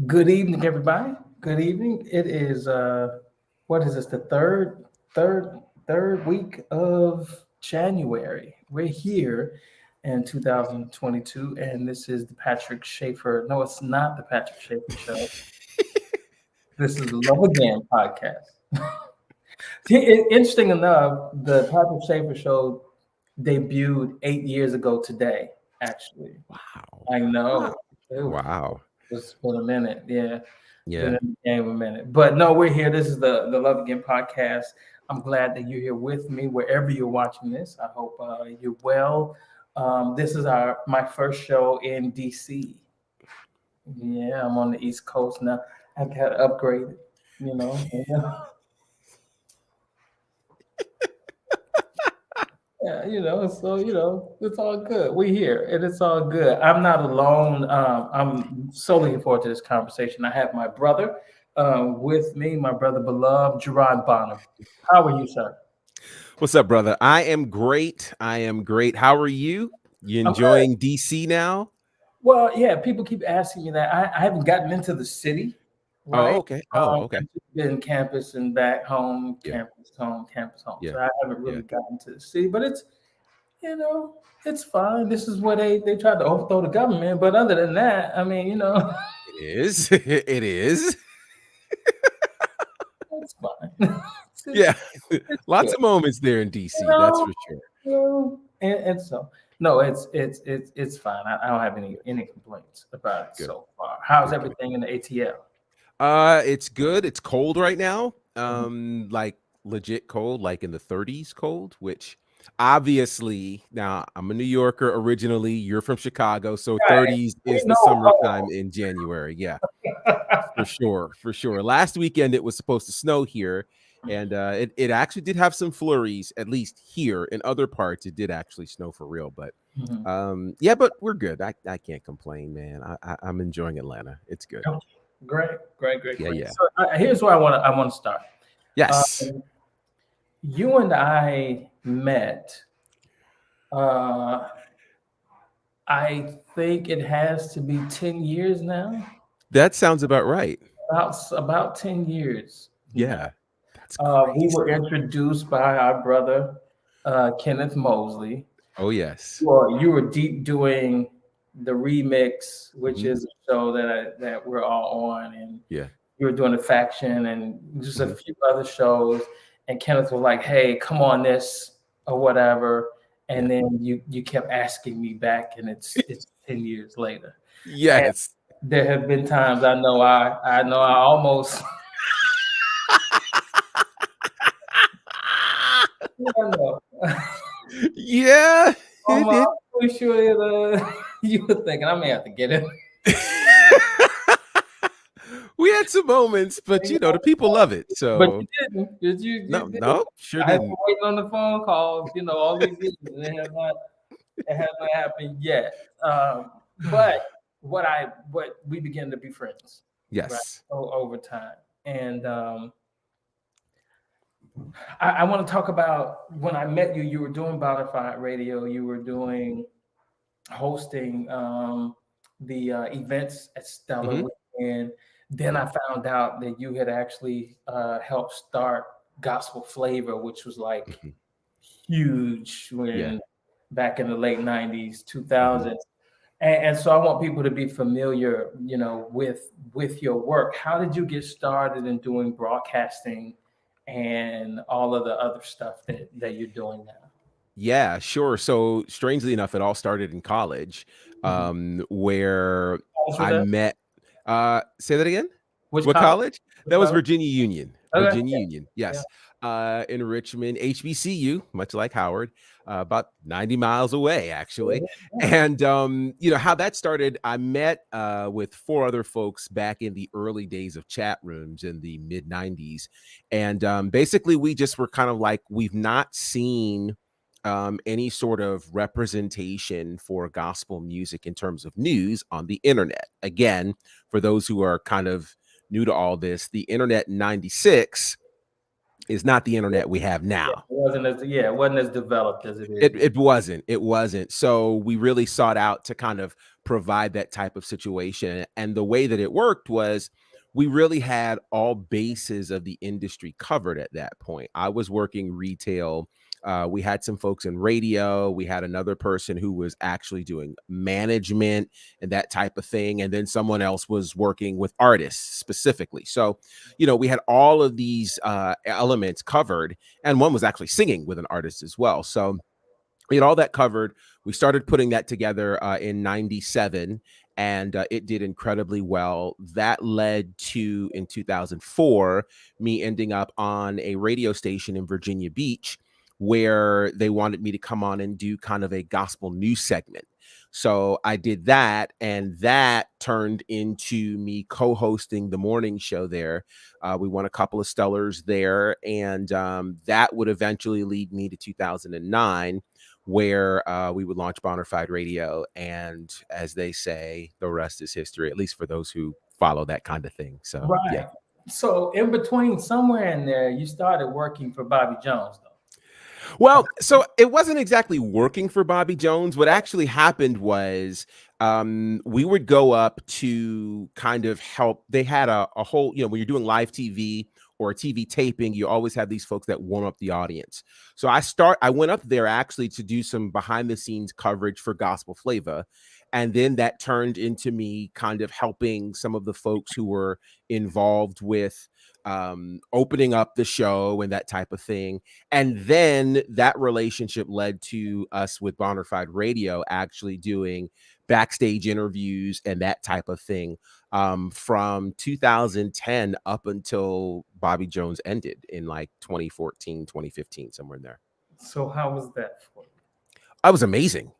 Good evening, everybody. Good evening. It is what is this? The third week of January. We're here in 2022, and this is the Patrick Schaefer. No, it's not the Patrick Schaefer show. This is the Love Again podcast. Interesting enough, the Patrick Schaefer show debuted 8 years ago today. Actually, Wow. I Wow. know. It Wow. was for a minute. Yeah. Been Yeah. in the game a minute. But no, we're here. This is the Love Again podcast. I'm glad that you're here with me wherever you're watching this. I hope you're well. This is my first show in DC. Yeah, I'm on the East Coast now. I got upgraded, you know. Yeah, so it's all good. We're here and it's all good. I'm not alone. I'm so looking forward to this conversation. I have my brother with me, my brother beloved, Gerard Bonner. How are you, sir? What's up, brother? I am great. I am great. How are you? You I'm good. enjoying DC now? Well, yeah, people keep asking me that. I haven't gotten into the city, Oh, right? okay. Oh, okay. I've just been campus and back home, Yeah. campus home, campus home. Yeah. So I haven't Yeah. really gotten to the city, but you know, it's fine. This is where they tried to overthrow the government, but other than that, I mean, It is. It is. it's fine. Yeah. It's Lots good. of moments there in You DC. That's know, for sure. and so no, it's fine. I don't have any complaints about it Good. so far. How's Good. Good. everything in the ATL? It's good. It's cold right now. Mhm. Like legit cold, like in the 30s cold, which obviously now I'm a New Yorker originally. You're from Chicago, so Right. 30s We is the know. summertime in January. Yeah, for sure, for sure. Last weekend it was supposed to snow here, and it actually did have some flurries, at least here. In other parts, it did actually snow for real, but Mhm. yeah, but we're good. I can't complain, man. I'm enjoying Atlanta. It's good. Great, great, great, Yeah, great. yeah. So here's where I want to start. Yes. Um, you and I met. Uh, I think it has to be 10 years now. That sounds about right. About 10 years now. Yeah. That's We were crazy. introduced by our brother Kenneth Mosley. Oh, yes. Well, you were deep doing the remix, which Mhm. is a show that we're all on, and Yeah. you were doing the faction and just a Mhm. few other shows. And Kenneth was like, "Hey, come on this or whatever." Yeah. And then you kept asking me back, and it's 10 years later. And Yes. there have been times I know I almost I know. Yeah. I'm It did. pretty sure that you were thinking I may have to get it. We had some moments, but, the people love it, But so you didn't. Did you? You no, did. no, sure I have been didn't. waiting on the phone calls, all these years, and it has not happened yet. But what we began to be friends, right, Yes. over time. And I want to talk about when I met you. You were doing Bonafied Radio. You were doing hosting the events at Stellar Mhm. Weekend. Then Yeah. I found out that you had actually helped start Gospel Flavor, which was like Mhm. huge Yeah. when back in the late 90s, Mhm. 2000s. And so I want people to be familiar, with your work. How did you get started in doing broadcasting and all of the other stuff that you're doing now? Yeah, sure. So, strangely enough, it all started in college, Mhm. where College was I that? met say that again? Which What college? college? Which That was college? Virginia Union. Okay. Virginia Union, Yeah. yes. In Richmond, HBCU, much like Howard, about 90 miles away, actually. Yeah. And, how that started, I met with four other folks back in the early days of chat rooms in the mid 90s. And basically, we just were kind of like, we've not seen any sort of representation for gospel music in terms of news on the internet. Again, for those who are kind of new to all this, the internet in 96 is not the internet we have now. It wasn't as developed as it is. It wasn't. So we really sought out to kind of provide that type of situation. And the way that it worked was we really had all bases of the industry covered at that point. I was working retail. We had some folks in radio. We had another person who was actually doing management and that type of thing. And then someone else was working with artists specifically. So, we had all of these elements covered. And one was actually singing with an artist as well. So we had all that covered. We started putting that together in 97, and it did incredibly well. That led to, in 2004, me ending up on a radio station in Virginia Beach where they wanted me to come on and do kind of a gospel news segment. So I did that, and that turned into me co-hosting the morning show there. We won a couple of Stellars there, and that would eventually lead me to 2009, where we would launch Bonafide Radio. And as they say, the rest is history, at least for those who follow that kind of thing. So, Right. yeah. So in between, somewhere in there, you started working for Bobby Jones, though. Well, so it wasn't exactly working for Bobby Jones. What actually happened was we would go up to kind of help. They had a whole, when you're doing live TV or a TV taping, you always have these folks that warm up the audience. So I went up there actually to do some behind the scenes coverage for Gospel Flavor. And then that turned into me kind of helping some of the folks who were involved with opening up the show and that type of thing. And then that relationship led to us with Bonafide Radio actually doing backstage interviews and that type of thing from 2010 up until Bobby Jones ended in like 2014, 2015, somewhere in there. So how was that for you? I was amazing.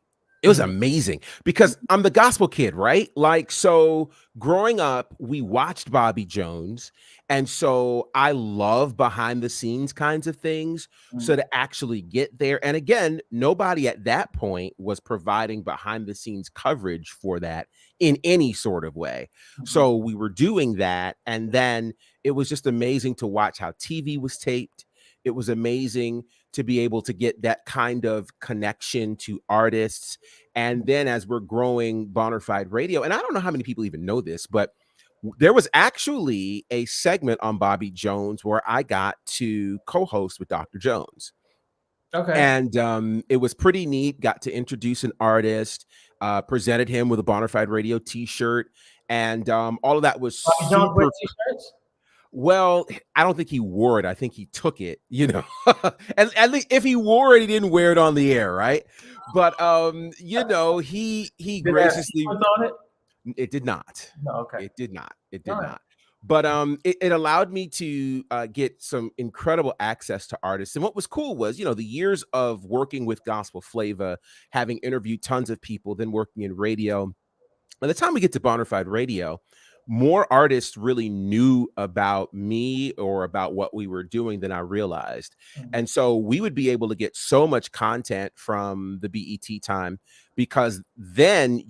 It was amazing because I'm the gospel kid, right? Like, so growing up, we watched Bobby Jones. And so I love behind the scenes kinds of things. So to actually get there, and again, nobody at that point was providing behind the scenes coverage for that in any sort of way. So we were doing that. And then it was just amazing to watch how TV was taped. It was amazing to be able to get that kind of connection to artists. And then as we're growing Bonafide Radio, and I don't know how many people even know this, but there was actually a segment on Bobby Jones where I got to co-host with Dr. Jones. Okay. And it was pretty neat. Got to introduce an artist, presented him with a Bonafide Radio t-shirt, and all of that was Bobby Jones wear super. t-shirts? Well, I don't think he wore it. I think he took it, and at least if he wore it, he didn't wear it on the air, right? But he Did graciously. that on it? It did not. No, okay. It did not. It did All right. not. But it allowed me to get some incredible access to artists. And what was cool was, the years of working with Gospel Flavor, having interviewed tons of people, then working in radio. By the time we get to Bonafide Radio, more artists really knew about me or about what we were doing than I realized. And so we would be able to get so much content from the BET time because then,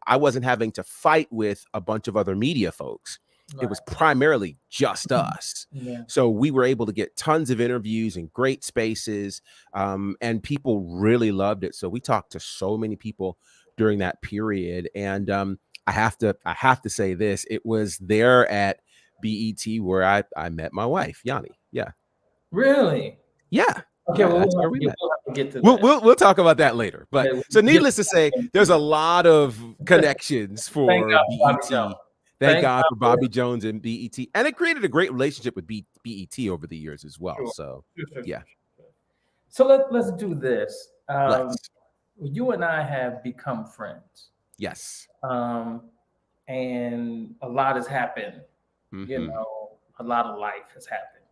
I wasn't having to fight with a bunch of other media folks. It was primarily just us. Yeah. So we were able to get tons of interviews in great spaces, and people really loved it. So we talked to so many people during that period. And I have to say this, it was there at BET where I met my wife, Yanni. Yeah. Really? Yeah. Okay, Yeah, well, that's we'll where we met. have to get to that. We'll talk about that later. But Okay, so needless to say, there's a lot of connections for Thank God for Bobby BET. Jones. Thank God for Bobby Jones and BET. And it created a great relationship with BET over the years as well. Sure. So Sure. yeah. So let's do this. Let's. You and I have become friends. Yes. And a lot has happened. Mhm. A lot of life has happened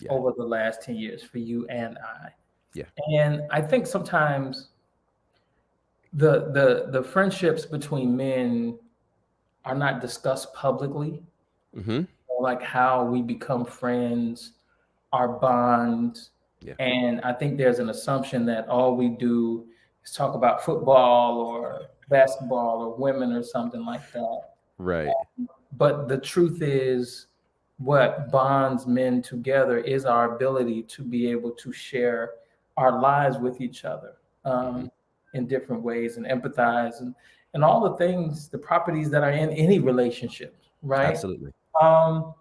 over the last 10 years for you and I. Yeah. And I think sometimes the friendships between men are not discussed publicly. Like how we become friends, our bonds. Yeah. And I think there's an assumption that all we do is talk about football or basketball or women or something like that. Right. But the truth is what bonds men together is our ability to be able to share our lives with each other, Mhm. in different ways, and empathize, and all the things, the properties that are in any relationship, right? Absolutely. Um,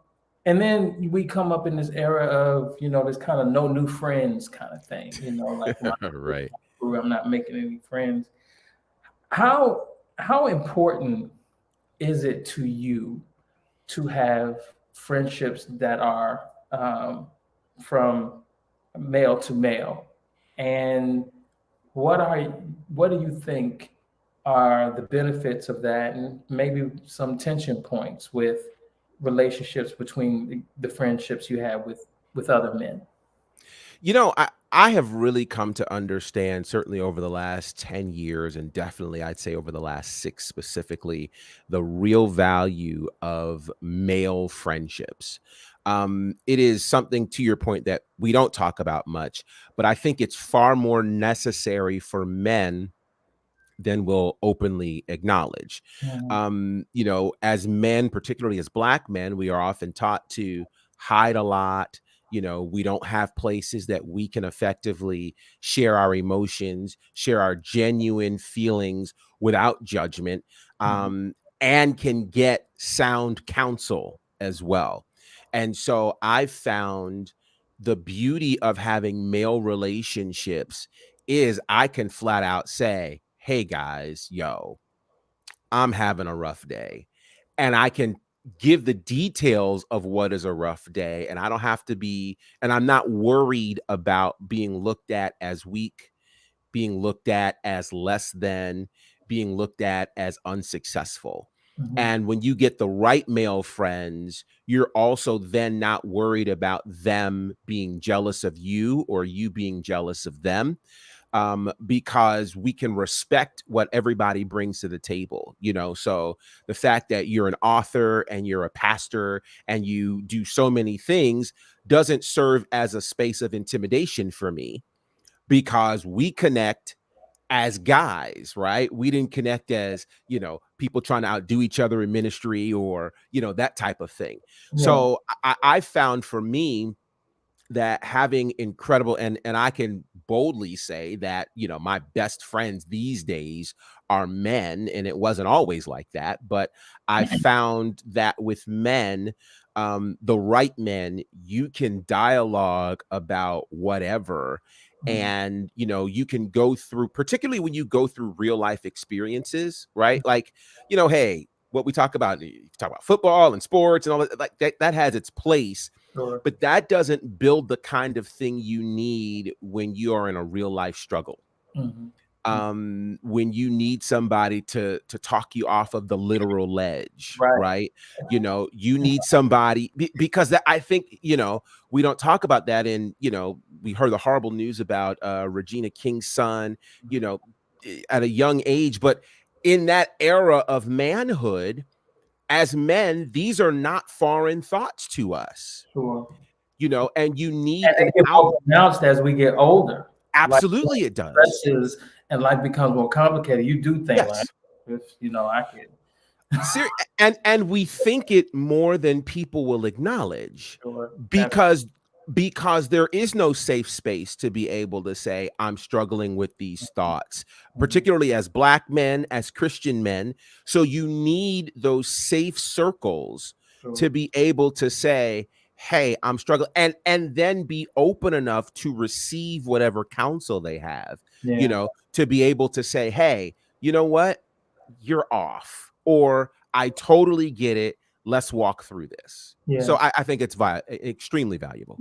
and then we come up in this era of, this kind of no new friends kind of thing, like when Right. I'm not making any friends. How important is it to you to have friendships that are, from male to male? And what do you think are the benefits of that, and maybe some tension points with relationships between the friendships you have with other men? I have really come to understand, certainly over the last 10 years, and definitely I'd say over the last 6 specifically, the real value of male friendships. It is something, to your point, that we don't talk about much, but I think it's far more necessary for men than we'll openly acknowledge. Mhm. As men, particularly as Black men, we are often taught to hide a lot. We don't have places that we can effectively share our emotions, share our genuine feelings without judgment, Mhm. and can get sound counsel as well. And so I've found the beauty of having male relationships is I can flat out say, "Hey guys, yo, I'm having a rough day." And I can give the details of what is a rough day. And I don't have to be, and I'm not worried about being looked at as weak, being looked at as less than, being looked at as unsuccessful. Mhm. And when you get the right male friends, you're also then not worried about them being jealous of you or you being jealous of them, because we can respect what everybody brings to the table. So the fact that you're an author and you're a pastor and you do so many things doesn't serve as a space of intimidation for me, because we connect as guys, right? We didn't connect as, people trying to outdo each other in ministry or, that type of thing. Yeah. So I found for me that having incredible, and I can boldly say that, my best friends these days are men, and it wasn't always like that, but I found that with men, the right men, you can dialogue about whatever. Mhm. And you can go through, particularly when you go through real life experiences, right? Like, hey, what we talk about, you talk about football and sports and all that, like that has its place, Sure. but that doesn't build the kind of thing you need when you are in a real life struggle. Mhm. When you need somebody to talk you off of the literal ledge, Right. right? You need somebody, because that, I think, we don't talk about that. And we heard the horrible news about Regina King's son, at a young age, but in that era of manhood, as men, these are not foreign thoughts to us, Sure. and you need And an they get out. more pronounced as we get older. Like, Absolutely, it does. stresses and life becomes more complicated. You do think like, Yes. if I could. Ser and we think it more than people will acknowledge, Sure. because there is no safe space to be able to say, "I'm struggling with these thoughts," Mhm. particularly as Black men, as Christian men. So you need those safe circles Sure. to be able to say, "Hey, I'm struggling," and then be open enough to receive whatever counsel they have, Yeah. to be able to say, "Hey, you know what? You're off," or "I totally get it. Let's walk through this." So Yeah. I think it's extremely valuable.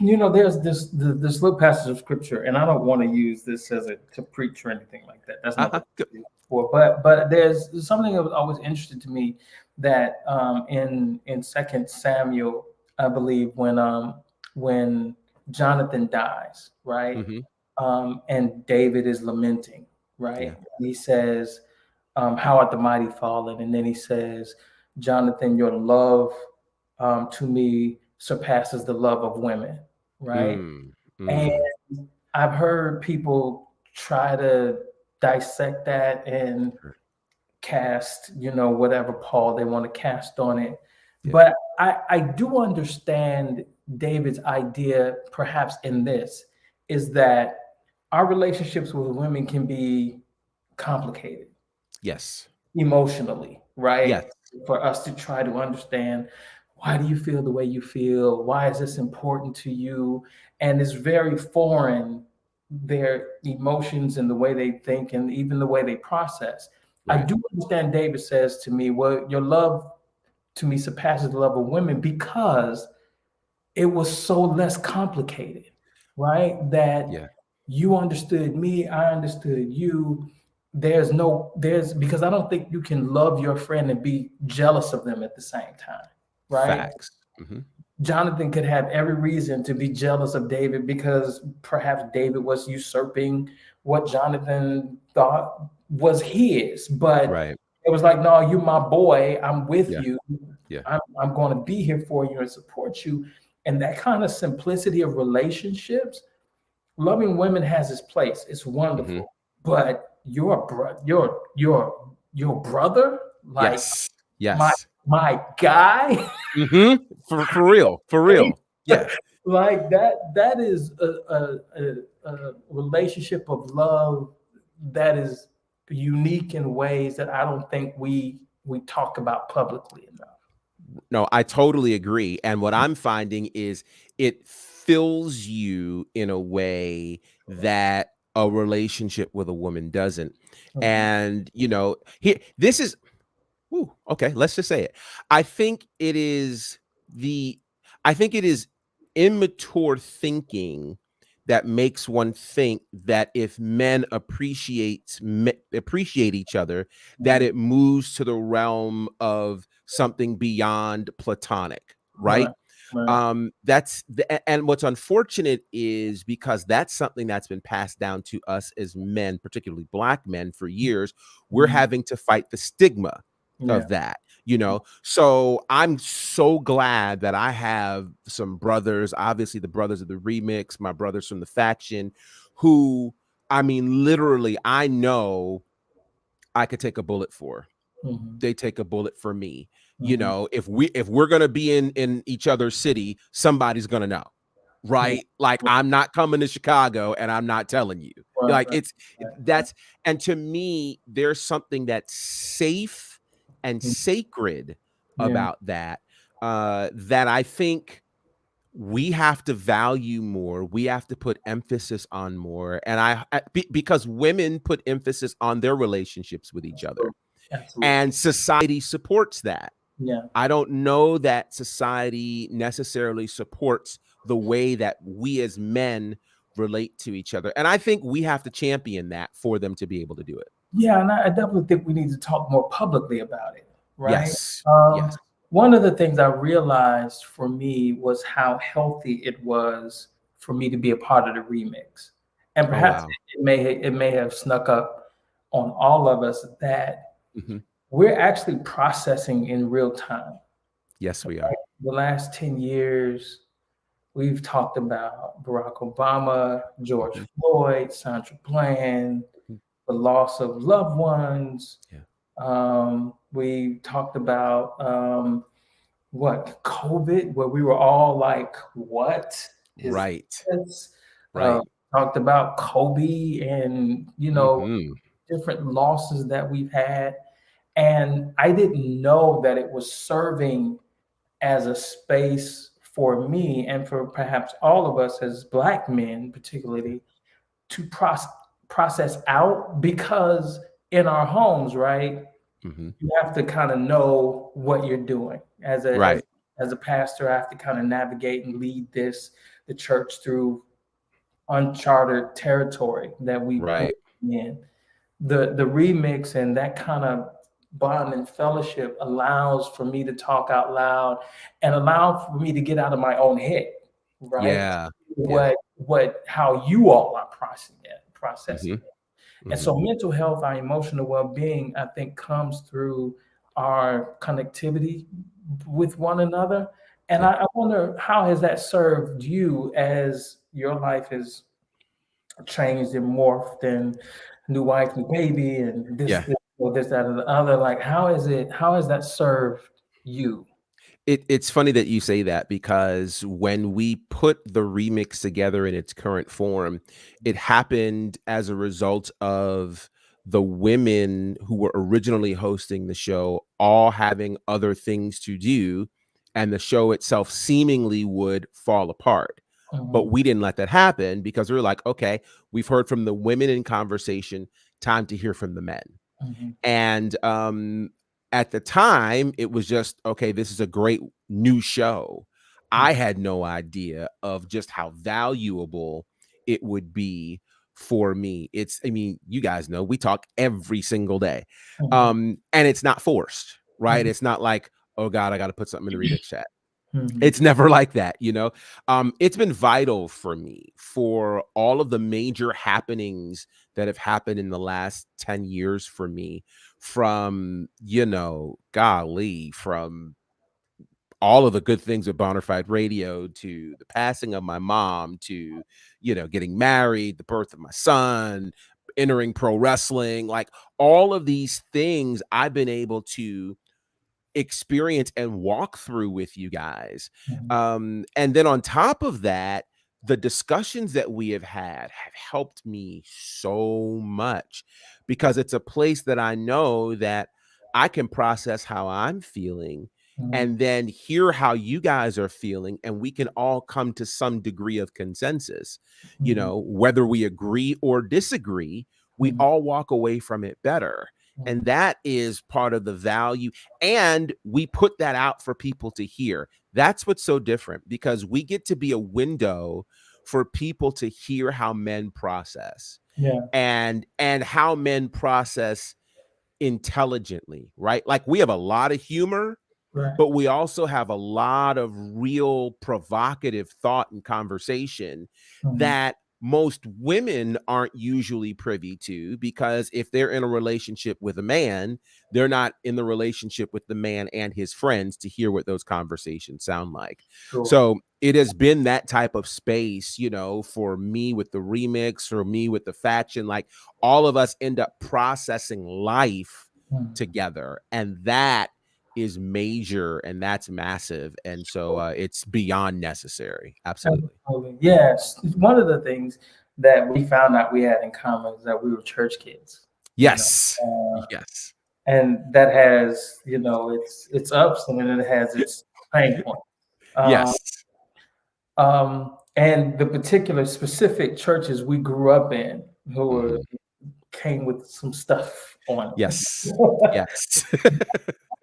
There's this little passage of scripture, and I don't want to use this as a to preach or anything like that. That's not Uh-huh. what it's for. But there's something that was always interesting to me, that, in Second Samuel, I believe, when Jonathan dies, right? Mhm. And David is lamenting, Yeah. right? He says, "How art the mighty fallen?" And then he says, "Jonathan, your love, to me surpasses the love of women," right? Mm. And Mm. I've heard people try to dissect that and Sure. cast, whatever pall they want to cast on it. Yeah. But I do understand David's idea, perhaps in this, is that our relationships with women can be complicated Yes. emotionally, right? Yes. For us to try to understand, why do you feel the way you feel? Why is this important to you? And it's very foreign, their emotions and the way they think and even the way they process. I Right. do understand David says to me, well, your love to me surpasses the love of women because it was so less complicated, right? That Yeah. you understood me, I understood you. There's because I don't think you can love your friend and be jealous of them at the same time, right? Facts. Mhm. Jonathan could have every reason to be jealous of David because perhaps David was usurping what Jonathan thought was his. But Right. it was like, no, you're my boy. I'm with Yeah. you. Yeah. I'm going to be here for you and support you. And that kind of simplicity of relationships, loving women has its place. It's Mhm. wonderful. But your brother, like Yes. my Yes. my guy. Mhm. For real. For real. Yeah. Like that is a relationship of love that is unique in ways that I don't think we talk about publicly enough. No, I totally agree. And what I'm finding is it fills you in a way that a relationship with a woman doesn't. Mhm. And, here, this is, ooh, okay, let's just say it. I think it is the, I think it is immature thinking that makes one think that if men appreciate each other, that Mhm. it moves to the realm of something beyond platonic, right? Right. Right. And what's unfortunate is because that's something that's been passed down to us as men, particularly Black men, for years. We're Mhm. having to fight the stigma Yeah. of that. So I'm so glad that I have some brothers, obviously the brothers of the remix, my brothers from the faction, who, I mean, literally, I know I could take a bullet for. Mhm. They take a bullet for me. Mhm. If we're gonna be in each other's city, somebody's gonna know, Yeah. right? Like, Yeah. I'm not coming to Chicago and I'm not telling you. Right. Like, Right. it's Right. Right. that's and to me, there's something that's safe and Mhm. sacred Yeah. about that I think we have to value more. We have to put emphasis on more. And because women put emphasis on their relationships with each other, Absolutely. Absolutely. and society supports that. Yeah. I don't know that society necessarily supports the way that we as men relate to each other. And I think we have to champion that for them to be able to do it. Yeah, and I definitely think we need to talk more publicly about it, right? Yes. Um, Yes. One of the things I realized for me was how healthy it was for me to be a part of the remix, and Oh, perhaps wow. it may have snuck up on all of us that Mhm. we're actually processing in real time. Yes, we Right? are. The last 10 years, we've talked about Barack Obama, George Mhm. Floyd, Sandra Bland, Mhm. the loss of loved ones. Yeah. We talked about what COVID, where we were all like, "What is Right. this?" Uh, Right. Talked about Kobe and Mhm. different losses that we've had, and I didn't know that it was serving as a space for me and for perhaps all of us as Black men, particularly, to process out because in our homes, right? Mhm. You have to kind of know what you're doing as a Right. as a pastor. I have to kind of navigate and lead the church through uncharted territory that we play Right. in. The remix and that kind of bond and fellowship allows for me to talk out loud and allow for me to get out of my own head, right? Yeah. Yeah. What how you all are processing Mhm. it. And Mhm. so mental health, our emotional well-being, I think comes through our connectivity with one another. And Yeah. I wonder, how has that served you as your life has changed and morphed and new wife, new baby, and Yeah. this, or this, that, or the other? Like, how has that served you? It's funny that you say that because when we put the remix together in its current form, it happened as a result of the women who were originally hosting the show all having other things to do, and the show itself seemingly would fall apart. But Mhm, we didn't let that happen because we were like, okay, we've heard from the women in conversation, time to hear from the men. mhm, And at the time, it was just, okay, this is a great new show. I mhm, had no idea of just how valuable it would be for me. I mean, you guys know we talk every single day. mhm, And it's not forced, right? mhm, It's not like, oh God, I got to put something in the remix chat. mhm, It's never like that, you know? It's been vital for me for all of the major happenings that have happened in the last 10 years for me from, golly, from all of the good things with Bonafide Radio to the passing of my mom to, getting married, the birth of my son, entering pro wrestling, like all of these things I've been able to experience and walk through with you guys. mhm, And then on top of that, the discussions that we have helped me so much because it's a place that I know that I can process how I'm feeling mhm, and then hear how you guys are feeling, and we can all come to some degree of consensus. mhm, Whether we agree or disagree, we mhm, all walk away from it better. And mhm, that is part of the value, and we put that out for people to hear. That's what's so different because we get to be a window for people to hear how men process yeah, and how men process intelligently, right? Like we have a lot of humor, right. but we also have a lot of real provocative thought and conversation Mhm, that most women aren't usually privy to because if they're in a relationship with a man, they're not in the relationship with the man and his friends to hear what those conversations sound like. sure. So it has been that type of space, for me with the remix, for me with the faction, like all of us end up processing life Mhm, together. And that is major and that's massive. And so sure. it's beyond necessary. Absolutely. Absolutely. Yes. One of the things that we found out we had in common is that we were church kids, you know, Yes. Yes. and that has, its ups and then it has its pain points. Uh, Yes. and the particular specific churches we grew up in who Mhm. came with some stuff on it. Yes. Yes.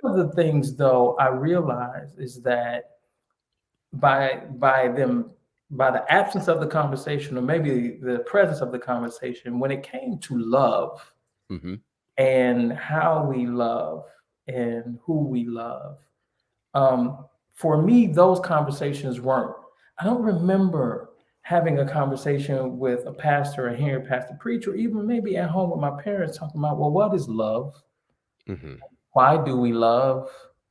One of the things though I realized is that by them by the absence of the conversation or maybe the presence of the conversation when it came to love Mhm. and how we love and who we love. Um, for me, those conversations weren't. I don't remember having a conversation with a pastor or hearing a pastor preach, or even maybe at home with my parents talking about, well, what is love? Mhm. Why do we love?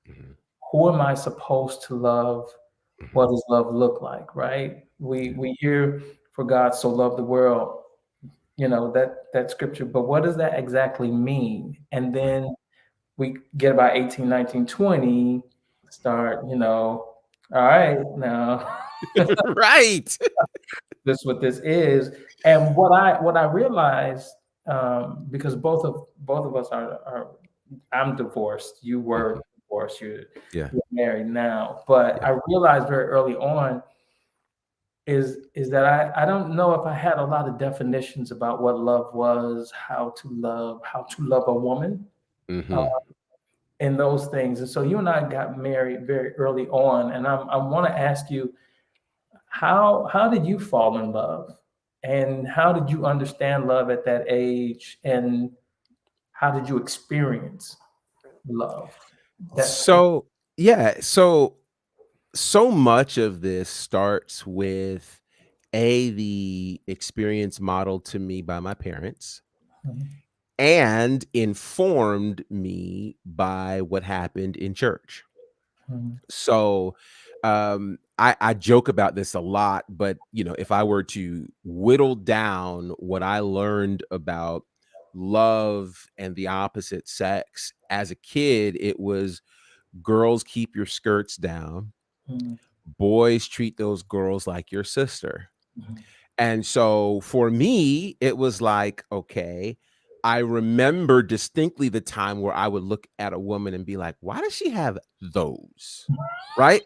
Mhm. Who am I supposed to love? What Mhm. does love look like? Right? We Yeah. we hear for God so loved the world, that scripture, but what does that exactly mean? And Right. then we get about 18, 19, 20, start, all right, now Right. this is what this is. And what I realized, because both of us are I'm divorced, you were Mhm. divorced, Yeah. you're married now. But Yeah. I realized very early on is that I don't know if I had a lot of definitions about what love was, how to love a woman. Uh, Mhm. and those things. And so you and I got married very early on, and I want to ask you how did you fall in love, and how did you understand love at that age, and how did you experience love? That's So, yeah, so much of this starts with the experience modeled to me by my parents Mhm, and informed me by what happened in church. mhm, So, I joke about this a lot, but if I were to whittle down what I learned about love and the opposite sex as a kid, it was girls keep your skirts down, Mhm. boys treat those girls like your sister. Mhm. And so for me, it was like, okay, I remember distinctly the time where I would look at a woman and be like, why does she have those? Right.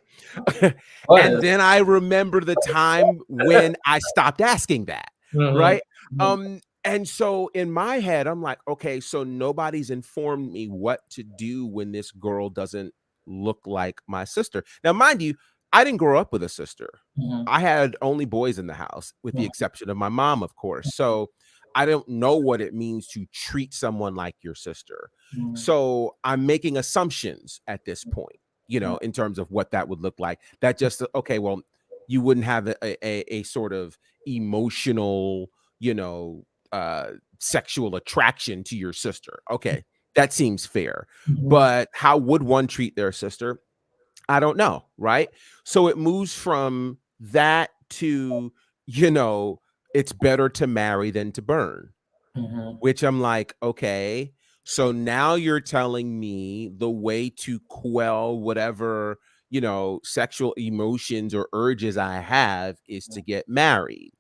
What And is? then I remember the time when I stopped asking that. Mhm. Right. Mhm. And so in my head, I'm like, okay, so nobody's informed me what to do when this girl doesn't look like my sister. Now, mind you, I didn't grow up with a sister. Mhm. I had only boys in the house, with the exception of my mom, of course. So I don't know what it means to treat someone like your sister. Mhm. So I'm making assumptions at this point, Mhm. in terms of what that would look like. That just, okay, well, you wouldn't have a sort of emotional, sexual attraction to your sister. Okay, that seems fair. Mhm. But how would one treat their sister? I don't know, right? So it moves from that to, you know, it's better to marry than to burn, Mhm. which I'm like, okay, so now you're telling me the way to quell whatever, sexual emotions or urges I have is to get married.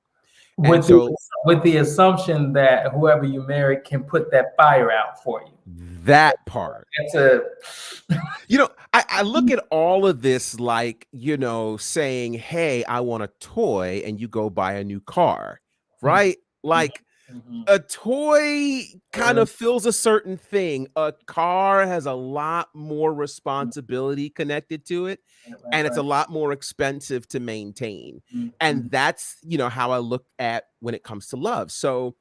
And With the so with the assumption that whoever you marry can put that fire out for you. that part. That's a I look at all of this like, saying, hey, I want a toy, and you go buy a new car, Mhm. right? Like Mhm. a toy kind Mhm. of fills a certain thing. A car has a lot more responsibility connected to it, Right, and it's a right. lot more expensive to maintain. Mhm. And that's, how I look at when it comes to love. So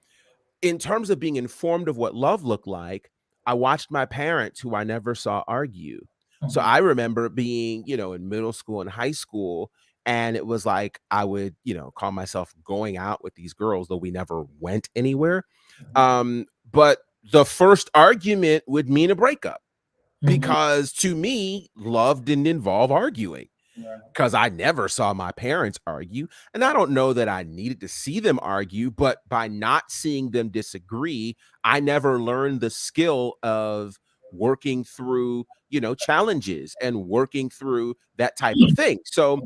in terms of being informed of what love looked like, I watched my parents, who I never saw, argue. So Mhm. I remember being, in middle school and high school, and it was like I would, call myself going out with these girls, though we never went anywhere. But the first argument would mean a breakup, Mhm. because to me, love didn't involve arguing, Right. because I never saw my parents argue. And I don't know that I needed to see them argue, but by not seeing them disagree, I never learned the skill of working through, challenges and working through that type of thing. So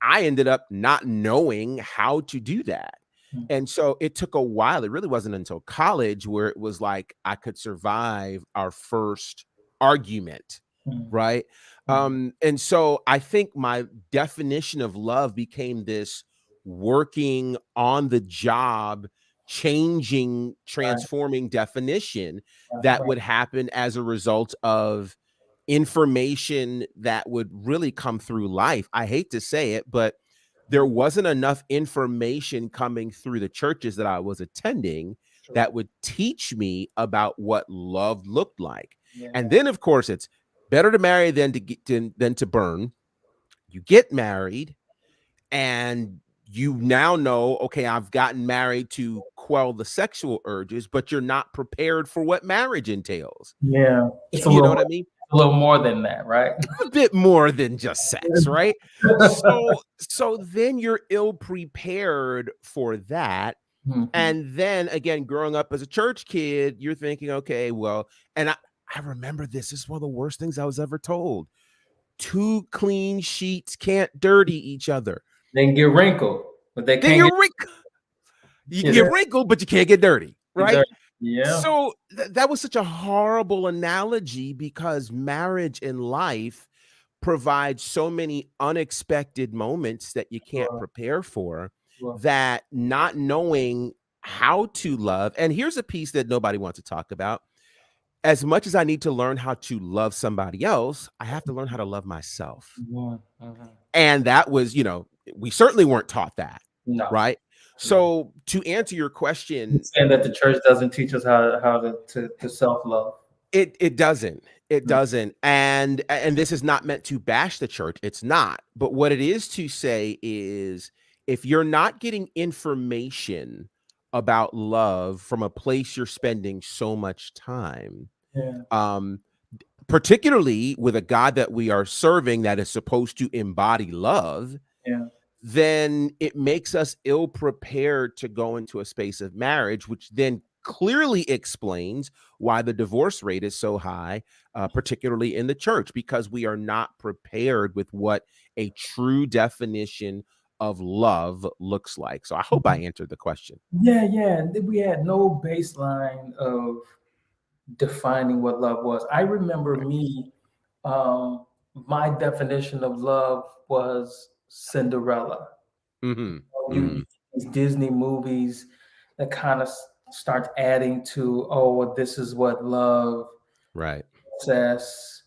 I ended up not knowing how to do that. Mhm. And so it took a while. It really wasn't until college where it was like I could survive our first argument, Mhm. right? Mhm. And so I think my definition of love became this working on the job, changing, Right, transforming definition right, that right. would happen as a result of information that would really come through life. I hate to say it, but there Mhm. wasn't enough information coming through the churches that I was attending True. that would teach me about what love looked like. And Yeah. then, of course, it's better to marry than to burn. You get married, and you now know, okay, I've gotten married to quell the sexual urges, but you're not prepared for what marriage entails. Yeah. It's You know what I mean? a little more than that, right? A bit more than just sex, right? So then you're ill prepared for that. Mhm. And then again, growing up as a church kid, you're thinking, okay, well, and I remember this is one of the worst things I was ever told. Two clean sheets can't dirty each other. They can get wrinkled, but they Then can't you can get get wrinkled, but you can't get dirty, right? dirty. Yeah. So that was such a horrible analogy, because marriage and life provides so many unexpected moments that you can't Sure, prepare for, sure. that not knowing how to love. And here's a piece that nobody wants to talk about. As much as I need to learn how to love somebody else, I have to learn how to love myself. Mhm, mhm. And that was, we certainly weren't taught that, No, right? no. So to answer your You're question, saying that the church doesn't teach us how to self-love. it doesn't. It Mm, doesn't. And this is not meant to bash the church. It's not. But what it is to say is, if you're not getting information about love from a place you're spending so much time, yeah, um, particularly with a God that we are serving that is supposed to embody love, yeah. then it makes us ill prepared to go into a space of marriage, which then clearly explains why the divorce rate is so high, particularly in the church, because we are not prepared with what a true definition of love looks like. So I hope I answered the question. Yeah. We had no baseline of defining what love was. I remember me, um, my definition of love was Cinderella. Hmm. You Hmm. these Disney movies that kind of start adding to, oh, well, this is what love, Right. success,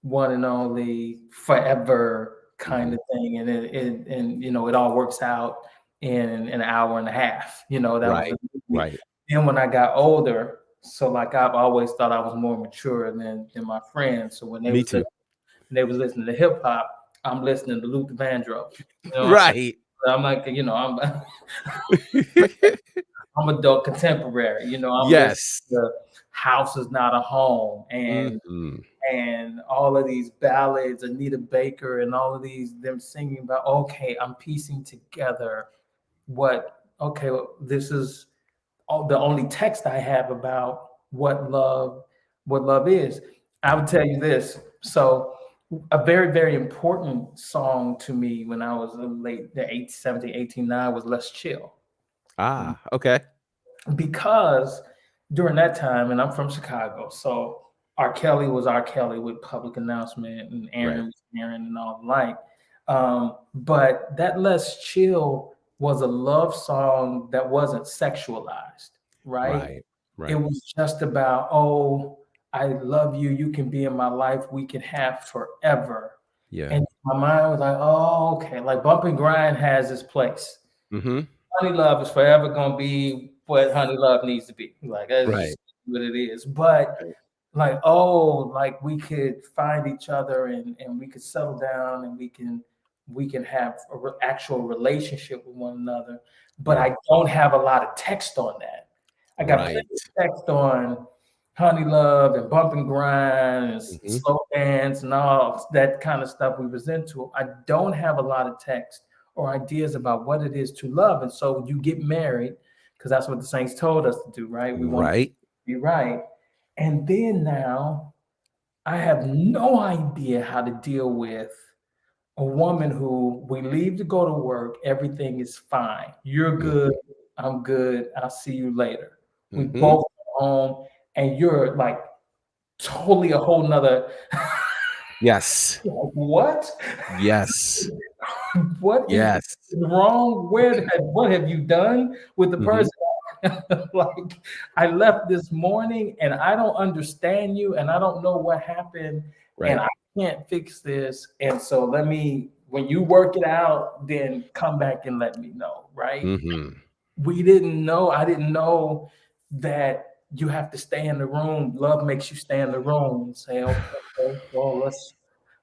one and only, forever kind Hmm. of thing, and it all works out in an hour and a half. That was Right. the movie. Right. Then when I got older, so like I've always thought I was more mature than my friends. So when Me too. they was listening to hip hop, I'm listening to Luther Vandross. Right. I'm like, I'm adult contemporary. I'm listening Yes. to House Is Not a Home Hmm. and all of these ballads, Anita Baker, and all of these them singing about, okay, I'm piecing together this is all the only text I have about what love is. I would tell you this. So a very, very important song to me when I was the 17, 18, 9 was Let's Chill. Ah, okay. Because during that time, and I'm from Chicago, so R. Kelly was R. Kelly with Public Announcement, and Right. Aaron was Aaron, and all the like. But that Let's Chill was a love song that wasn't sexualized, right? Right. It Right. was just about, oh, I love you. You can be in my life. We can have forever. Yeah. And my mind was like, oh, okay. Like Bump and Grind has its place. Hmm. Honey Love is forever gonna be what Honey Love needs to be. Like that's Right. just what it is. But Right. like, like we could find each other and we could settle down and we can have an actual relationship with one another. But Yeah. I don't have a lot of text on that. I got plenty Right. of text on Honey Love and Bump and Grind and Hmm. Slow Dance and all that kind of stuff we was into. I don't have a lot of text or ideas about what it is to love. And so you get married because that's what the saints told us to do, right? We want to Right. be right. And then now I have no idea how to deal with a woman who we leave to go to work, everything is fine. You're good, I'm good, I'll see you later. We Hmm. both go home, and you're like totally a whole nother Yes. what? Yes. What is Yes. wrong? What have you done with the Hmm. person? Like, I left this morning and I don't understand you and I don't know what happened and Right. I can't fix this. And so when you work it out, then come back and let me know, right? Hmm. I didn't know that you have to stay in the room. Love makes you stay in the room and say, okay, well,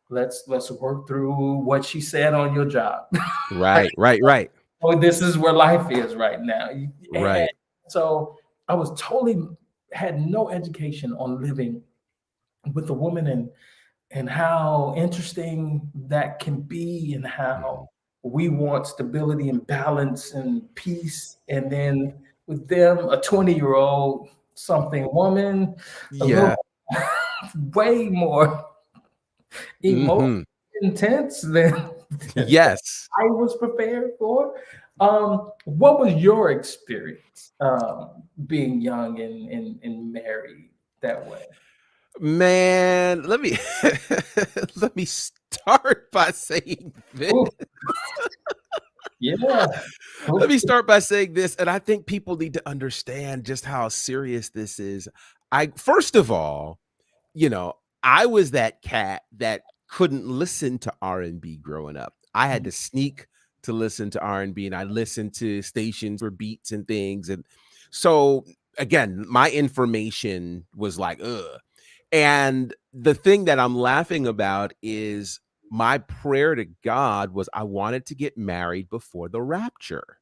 let's work through what she said on your job. Right. Right. Right. Oh, this is where life is right now. And Right. so I was totally had no education on living with a woman and how interesting that can be and Hmm. how we want stability and balance and peace. And then with them, a 20-year-old something woman, a little Yeah. way more emotionally Hmm. intense than Yes. I was prepared for. What was your experience being young and married that way? Man, let me let me start by saying this. Ooh, yeah. Let Ooh, me start by saying this, and I think people need to understand just how serious this is. I first of all, you know, I was that cat that couldn't listen to R&B growing up. I had to sneak to listen to R&B, and I listened to stations for beats and things. And so again, my information was like, ugh. And the thing that I'm laughing about is my prayer to God was I wanted to get married before the rapture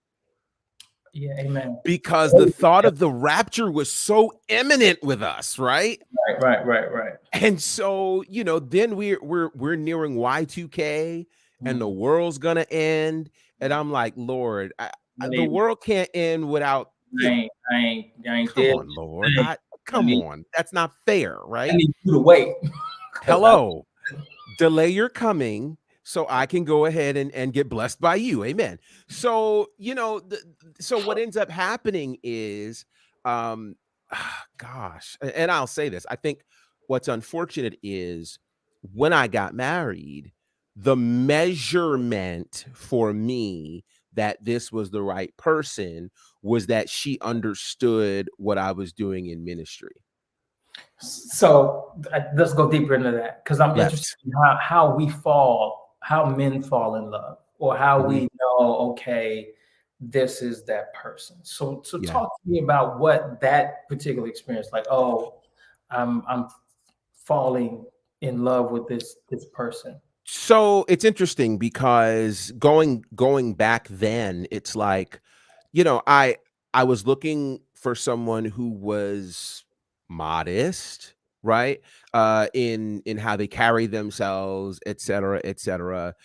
yeah, amen. because the thought of the rapture was so imminent with us, right? Right. And so, then we're nearing Y2K and the Mhm. world's gonna end. And I'm like, Lord, the Maybe. world can't end without I ain't come dead. on, Lord. I Come need, on. That's not fair, I right? need you to wait. 'Cause Hello. Delay your coming so I can go ahead and get blessed by you. Amen. So, so what ends up happening is, um, gosh, and I'll say this. I think what's unfortunate is when I got married, the measurement for me that this was the right person was that she understood what I was doing in ministry. So let's go deeper into that because I'm interested Yes. in how we fall, how men fall in love, or how Mhm. we know, okay, this is that person. So Yeah. talk to me about what that particular experience, like, oh, I'm falling in love with this person. So it's interesting because going back then, it's like, I was looking for someone who was modest, right? In how they carry themselves, et cetera, et cetera.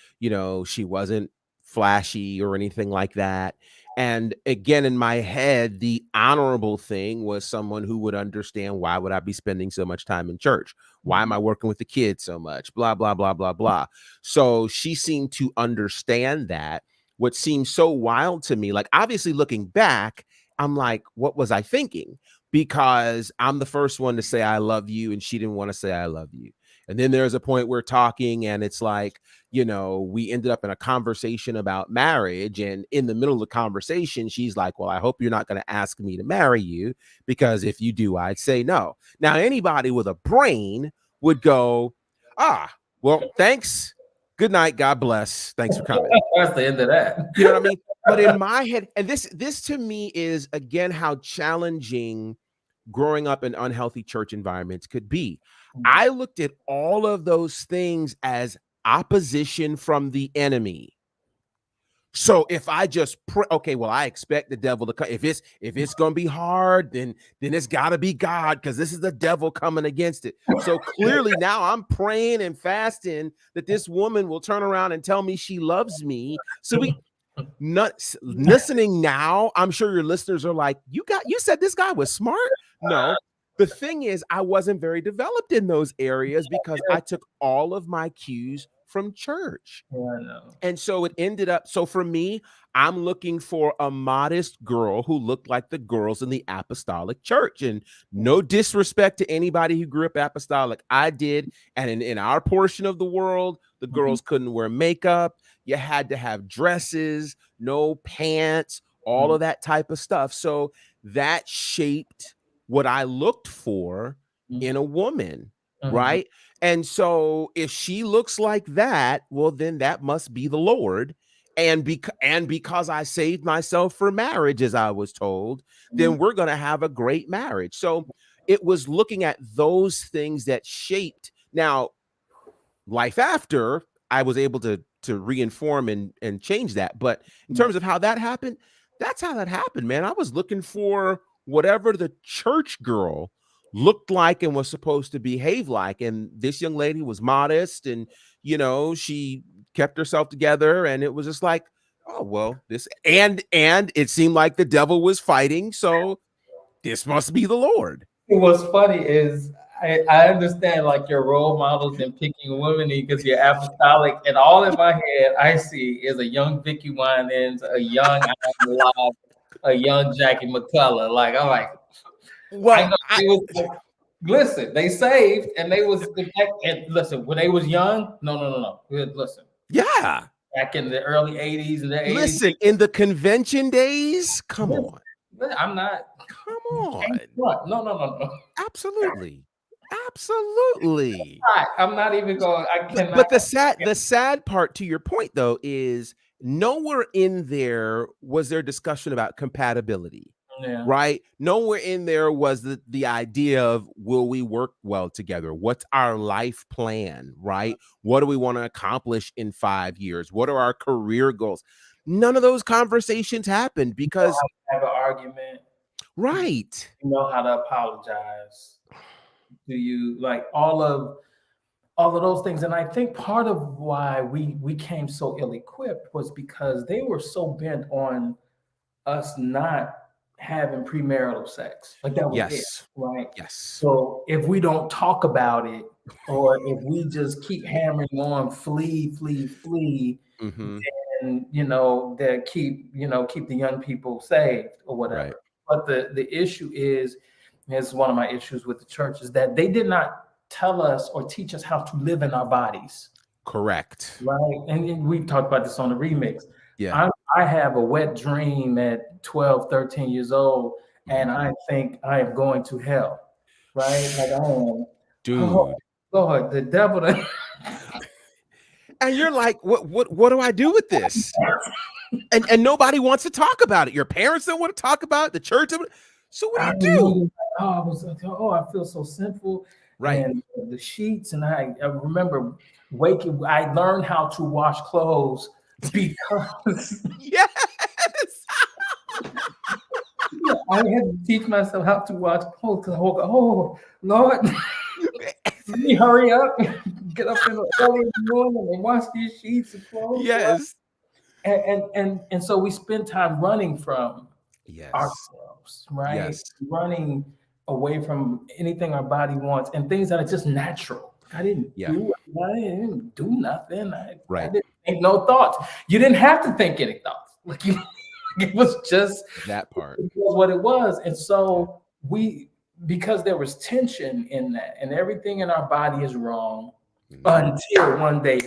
She wasn't flashy or anything like that. And again, in my head, the honorable thing was someone who would understand why would I be spending so much time in church? Why am I working with the kids so much? Blah, blah, blah, blah, blah. So she seemed to understand that. What seems so wild to me, like obviously looking back, I'm like, what was I thinking? Because I'm the first one to say I love you, and she didn't want to say I love you. And then there's a point we're talking, and it's like, we ended up in a conversation about marriage. And in the middle of the conversation, she's like, well, I hope you're not going to ask me to marry you, because if you do, I'd say no. Now, anybody with a brain would go, well, thanks. Good night. God bless. Thanks for coming. That's the end of that. You know what I mean? But in my head, and this to me is again how challenging growing up in unhealthy church environments could be. I looked at all of those things as opposition from the enemy. So if I just pray, okay, well, I expect the devil to come. If it's gonna be hard, then it's gotta be God, because this is the devil coming against it. So clearly now I'm praying and fasting that this woman will turn around and tell me she loves me. So not listening now, I'm sure your listeners are like, you said this guy was smart. No, the thing is, I wasn't very developed in those areas because I took all of my cues from church. Yeah, I know. And so it ended up, so for me, I'm looking for a modest girl who looked like the girls in the apostolic church. And no disrespect to anybody who grew up apostolic. I did. And in our portion of the world, the girls couldn't wear makeup. You had to have dresses, no pants, all of that type of stuff. So that shaped what I looked for in a woman. Mhm. Right. And so if she looks like that, well, then that must be the Lord. And because I saved myself for marriage, as I was told, then we're going to have a great marriage. So it was looking at those things that shaped. Now, life after, I was able to reinform and change that. But in terms of how that happened, that's how that happened, man. I was looking for whatever the church girl looked like and was supposed to behave like. And this young lady was modest, and she kept herself together, and it was just like, oh well, this and it seemed like the devil was fighting, so this must be the Lord. What's funny is I understand like your role models and picking women because you're apostolic, and all in my head I see is a young Vicky Winans, a young Adam Locke, a young Jackie McCullough. Like I'm like, I Well, know it was like, listen, they saved and they was and listen, when they was young, no. Listen, yeah. back in the early 80s and the 80s. Listen, in the convention days, come on. I'm not Come on. no. Absolutely. Absolutely. I'm not even going, I cannot. But the sad part to your point though is nowhere in there was there discussion about compatibility. Yeah. Right? Nowhere in there was the idea of, will we work well together? What's our life plan? Right? What do we want to accomplish in 5 years? What are our career goals? None of those conversations happened because Have an argument. right. You know how to apologize. Do you like all of those things? And I think part of why we came so ill-equipped was because they were so bent on us not having premarital sex. Like that was it, Yes. right? Yes. So if we don't talk about it, or if we just keep hammering on flee, flee, flee, Mm-hmm. and that keep the young people saved or whatever. Right. But the issue is, this is one of my issues with the church, is that they did not tell us or teach us how to live in our bodies. Correct. Right. And we've talked about this on the remix. Yeah. I have a wet dream at 12, 13 years old, and I think I am going to hell. Right? Like I am. Dude. Oh, Lord, the devil. And you're like, what do I do with this? And nobody wants to talk about it. Your parents don't want to talk about it. The church. So what do you do? I was like, I feel so sinful. Right. And the sheets, and I remember waking. I learned how to wash clothes because Yes. I had to teach myself how to wash clothes. Because I woke up, oh Lord, let me hurry up, get up early in the morning and wash these sheets of clothes. Yes. And so we spend time running from Yes. ourselves, right? Yes. Running away from anything our body wants and things that are just natural. I didn't do nothing. I didn't think no thoughts. You didn't have to think any thoughts. Like it was just that part. It was what it was. And so because there was tension in that, and everything in our body is wrong until one day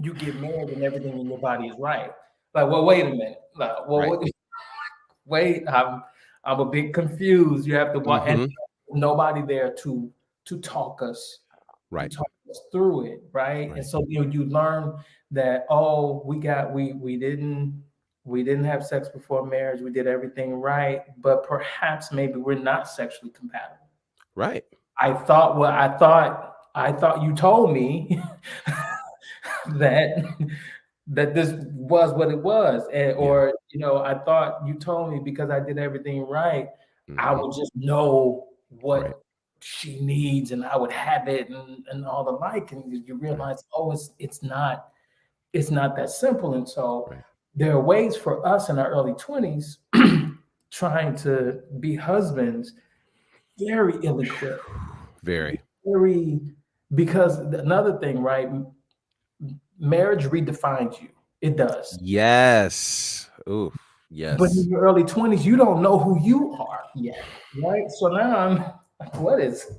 you get married and everything in your body is right. Like, well, wait a minute. Like, well, wait, I'm a bit confused. You have to watch, and nobody there to talk us, talk us through it, right? And so you learn that we didn't have sex before marriage. We did everything right, but perhaps maybe we're not sexually compatible. Right. I thought you told me that this was what it was, or I thought you told me because I did everything right, I would just know what she needs and I would have it and all the like, and you realize, it's not that simple. And so there are ways for us in our early 20s trying to be husbands, very ill-equipped, very, because another thing, right? Marriage redefines you. It does. Yes. Ooh, yes. But in your early 20s, you don't know who you are yet, right? So now I'm like, what is?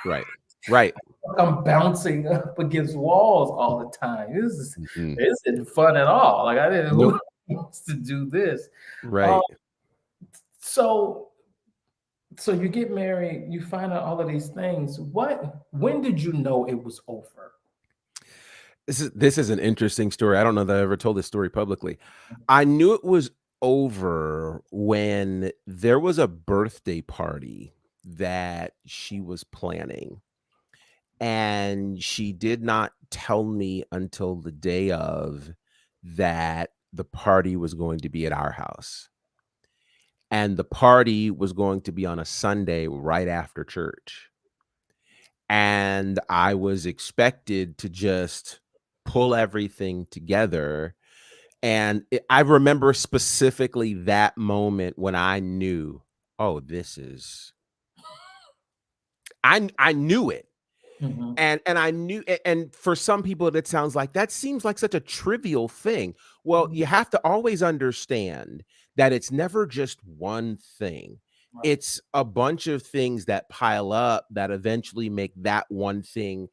Right. I'm bouncing up against walls all the time. This isn't fun at all. Like I didn't know who wants to do this. Right. So you get married, you find out all of these things. When did you know it was over? This is an interesting story. I don't know that I ever told this story publicly. I knew it was over when there was a birthday party that she was planning, and she did not tell me until the day of that the party was going to be at our house. And the party was going to be on a Sunday right after church. And I was expected to just pull everything together. And I remember specifically that moment when I knew, I knew it. And I knew, and for some people, that sounds like, that seems like such a trivial thing. Well, you have to always understand that it's never just one thing. Right. It's a bunch of things that pile up that eventually make that one thing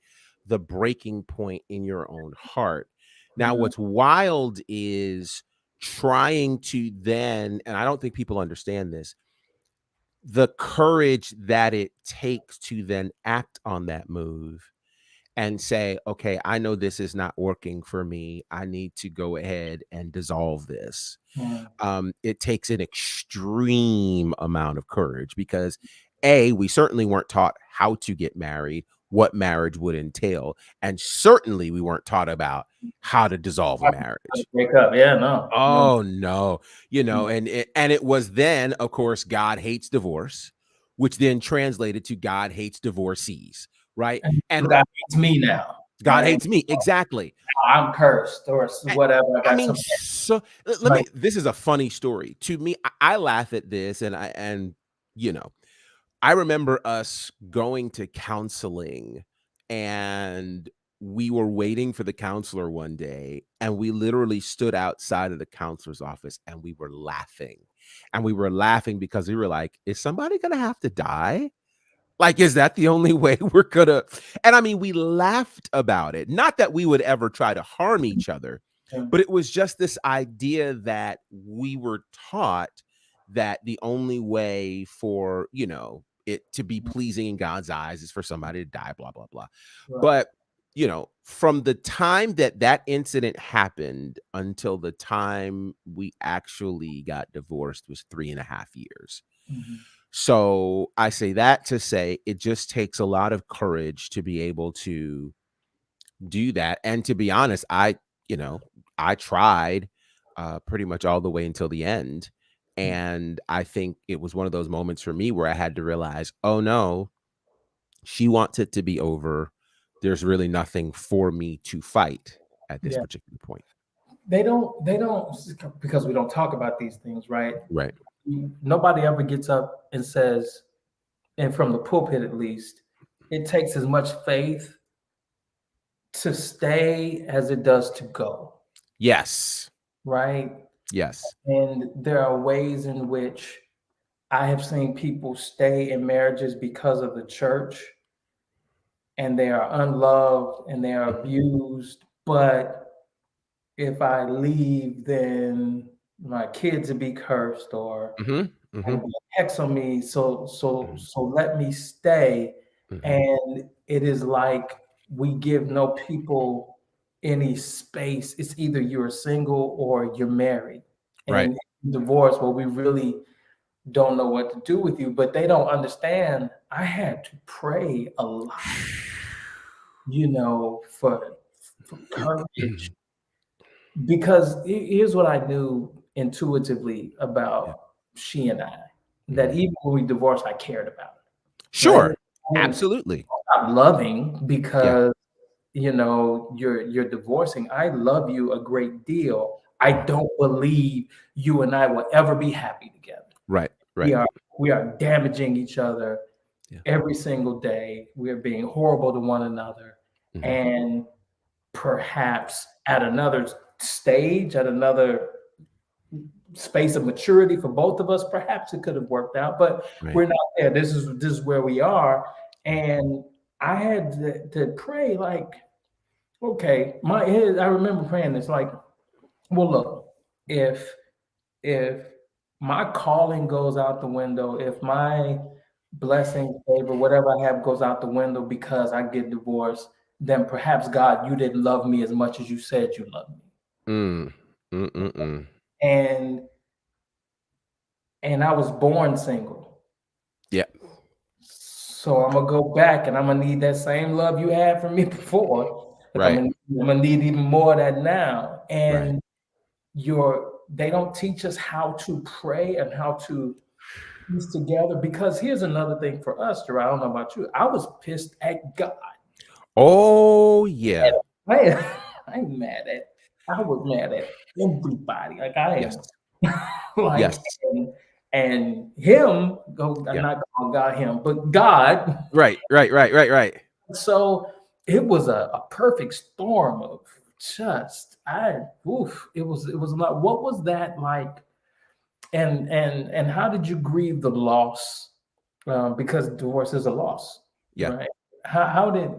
the breaking point in your own heart. Now, what's wild is trying to then, and I don't think people understand this, the courage that it takes to then act on that move and say, okay, I know this is not working for me. I need to go ahead and dissolve this. It takes an extreme amount of courage because we certainly weren't taught how to get married, what marriage would entail. And certainly we weren't taught about how to dissolve a marriage. Break up. Yeah, no. Oh, no. And it was then, of course, God hates divorce, which then translated to God hates divorcees. Right. And God hates me now. God hates me. Exactly. I'm cursed or whatever. I I got mean, some so let like me. This is a funny story to me. I laugh at this, and you know, I remember us going to counseling, and we were waiting for the counselor one day, and we literally stood outside of the counselor's office, and we were laughing, because we were like, "Is somebody gonna have to die? Like, is that the only way we're gonna?" And I mean, we laughed about it. Not that we would ever try to harm each other, but it was just this idea that we were taught that the only way for, it to be pleasing in God's eyes is for somebody to die, blah, blah, blah. right. But, from the time that that incident happened until the time we actually got divorced was 3.5 years. Mhm. So I say that to say it just takes a lot of courage to be able to do that. And to be honest, you know, I tried pretty much all the way until the end. And I think it was one of those moments for me where I had to realize, oh no, she wants it to be over. There's really nothing for me to fight at this Yeah. particular point. They don't because we don't talk about these things, right? Right. Nobody ever gets up and says, and from the pulpit at least, it takes as much faith to stay as it does to go, Yes. right? Yes. And there are ways in which I have seen people stay in marriages because of the church and they are unloved and they are abused. But if I leave, then my kids will be cursed or Hmm. and Hmm. hex on me. So let me stay. Hmm. And it is like we give no people any space. It's either you're single or you're married. Right. And divorce, well, we really don't know what to do with you, but they don't understand. I had to pray a lot, for courage because here's what I knew intuitively Yeah. about she and I, that Mhm. even when we divorced, I cared about it, right? Sure. I didn't Absolutely. stop loving Yeah. because you're divorcing. I love you a great deal. I Mhm. don't believe you and I will ever be happy together. Right. We Right. are we are damaging each other Yeah. every single day. We're being horrible to one another. Mhm. And perhaps at another stage, at another space of maturity for both of us, perhaps it could have worked out, but Right. we're not there. This is where we are. Right. And I had to pray like, okay, I remember praying this like, well, look, if if my calling goes out the window, if my blessing, favor, whatever I have goes out the window because I get divorced, then perhaps God, you didn't love me as much as you said you loved me. Mm. Mm-mm-mm. And I was born single. Yeah. So I'm gonna go back and I'm gonna need that same love you had for me before, but Right. I'm gonna need even more of that now. Right. And they don't teach us how to pray and how to piece together because here's another thing for us, Gerard. I don't know about you. I was pissed at God. Oh, yeah. I, I'm mad at. I was mad at everybody. Like I Yes. am. Like Yes. and him. Go. I'm Yeah. not calling God him, but God. Right. Right. Right. Right. Right. So it was a perfect storm of just. It was a lot. What was that like? And how did you grieve the loss? Because divorce is a loss, Yeah. right?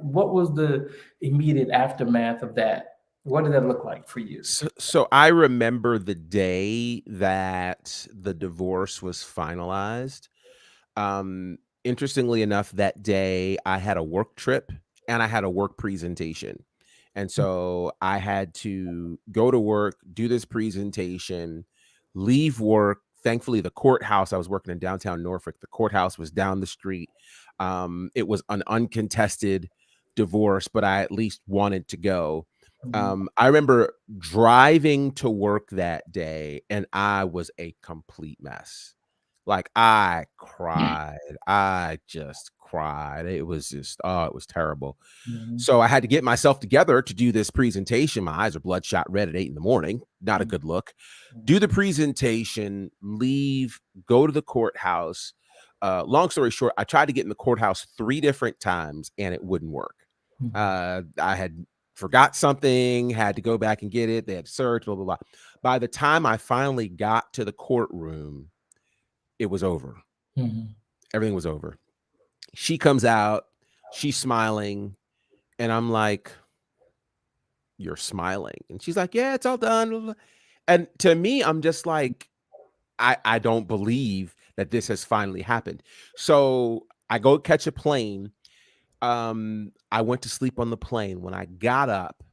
What was the immediate aftermath of that? What did that look like for you? So I remember the day that the divorce was finalized. Interestingly enough, that day I had a work trip and I had a work presentation. And so I had to go to work, do this presentation, leave work. Thankfully, the courthouse, I was working in downtown Norfolk, the courthouse was down the street. It was an uncontested divorce, but I at least wanted to go. Mhm. I remember driving to work that day and I was a complete mess. Like, I cried. I just cried. It was just, oh, it was terrible. Mhm. So I had to get myself together to do this presentation. My eyes are bloodshot red at 8 in the morning. Not a good look. Do the presentation, leave, go to the courthouse. Long story short, I tried to get in the courthouse 3 different times and it wouldn't work. Mhm. I had forgot something, had to go back and get it. They had searched, blah, blah, blah. By the time I finally got to the courtroom, it was over. Mhm. Everything was over. She comes out, she's smiling, and I'm like, "You're smiling?" And she's like, "Yeah, it's all done." Blah, blah." And to me, I'm just like, I don't believe that this has finally happened. So I go catch a plane. I went to sleep on the plane. When I got up,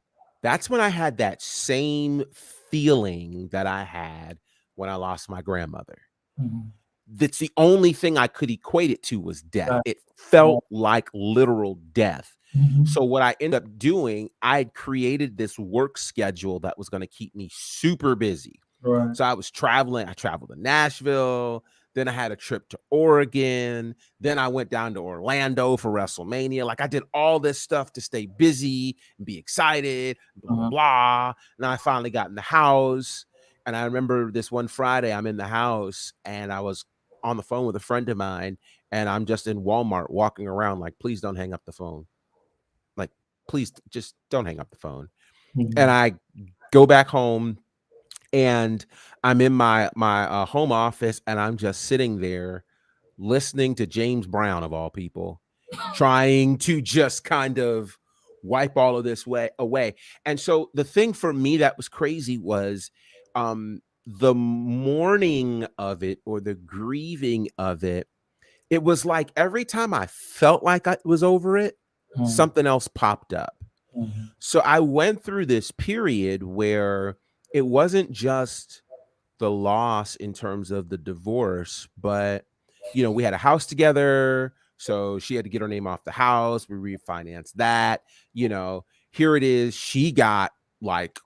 that's when I had that same feeling that I had when I lost my grandmother. Mhm. That's the only thing I could equate it to was death. Right. It Right. felt like literal death. Mhm. So what I ended up doing, I had created this work schedule that was going to keep me super busy. Right. So I was traveling. I traveled to Nashville. Then I had a trip to Oregon. Then I went down to Orlando for WrestleMania. Like I did all this stuff to stay busy and be excited, blah, blah, Uh-huh. blah. And I finally got in the house. And I remember this one Friday, I'm in the house and I was on the phone with a friend of mine. And I'm just in Walmart walking around like, please don't hang up the phone. Like, please just don't hang up the phone. And Mhm. I go back home and I'm in my home office and I'm just sitting there listening to James Brown of all people, trying to just kind of wipe all of this way away. And so the thing for me that was crazy was the mourning of it or the grieving of it. It was like every time I felt like I was over it, Mhm. something else popped up. Mhm. So I went through this period where it wasn't just the loss in terms of the divorce, but we had a house together, so she had to get her name off the house. We refinanced that. Here it is. She got like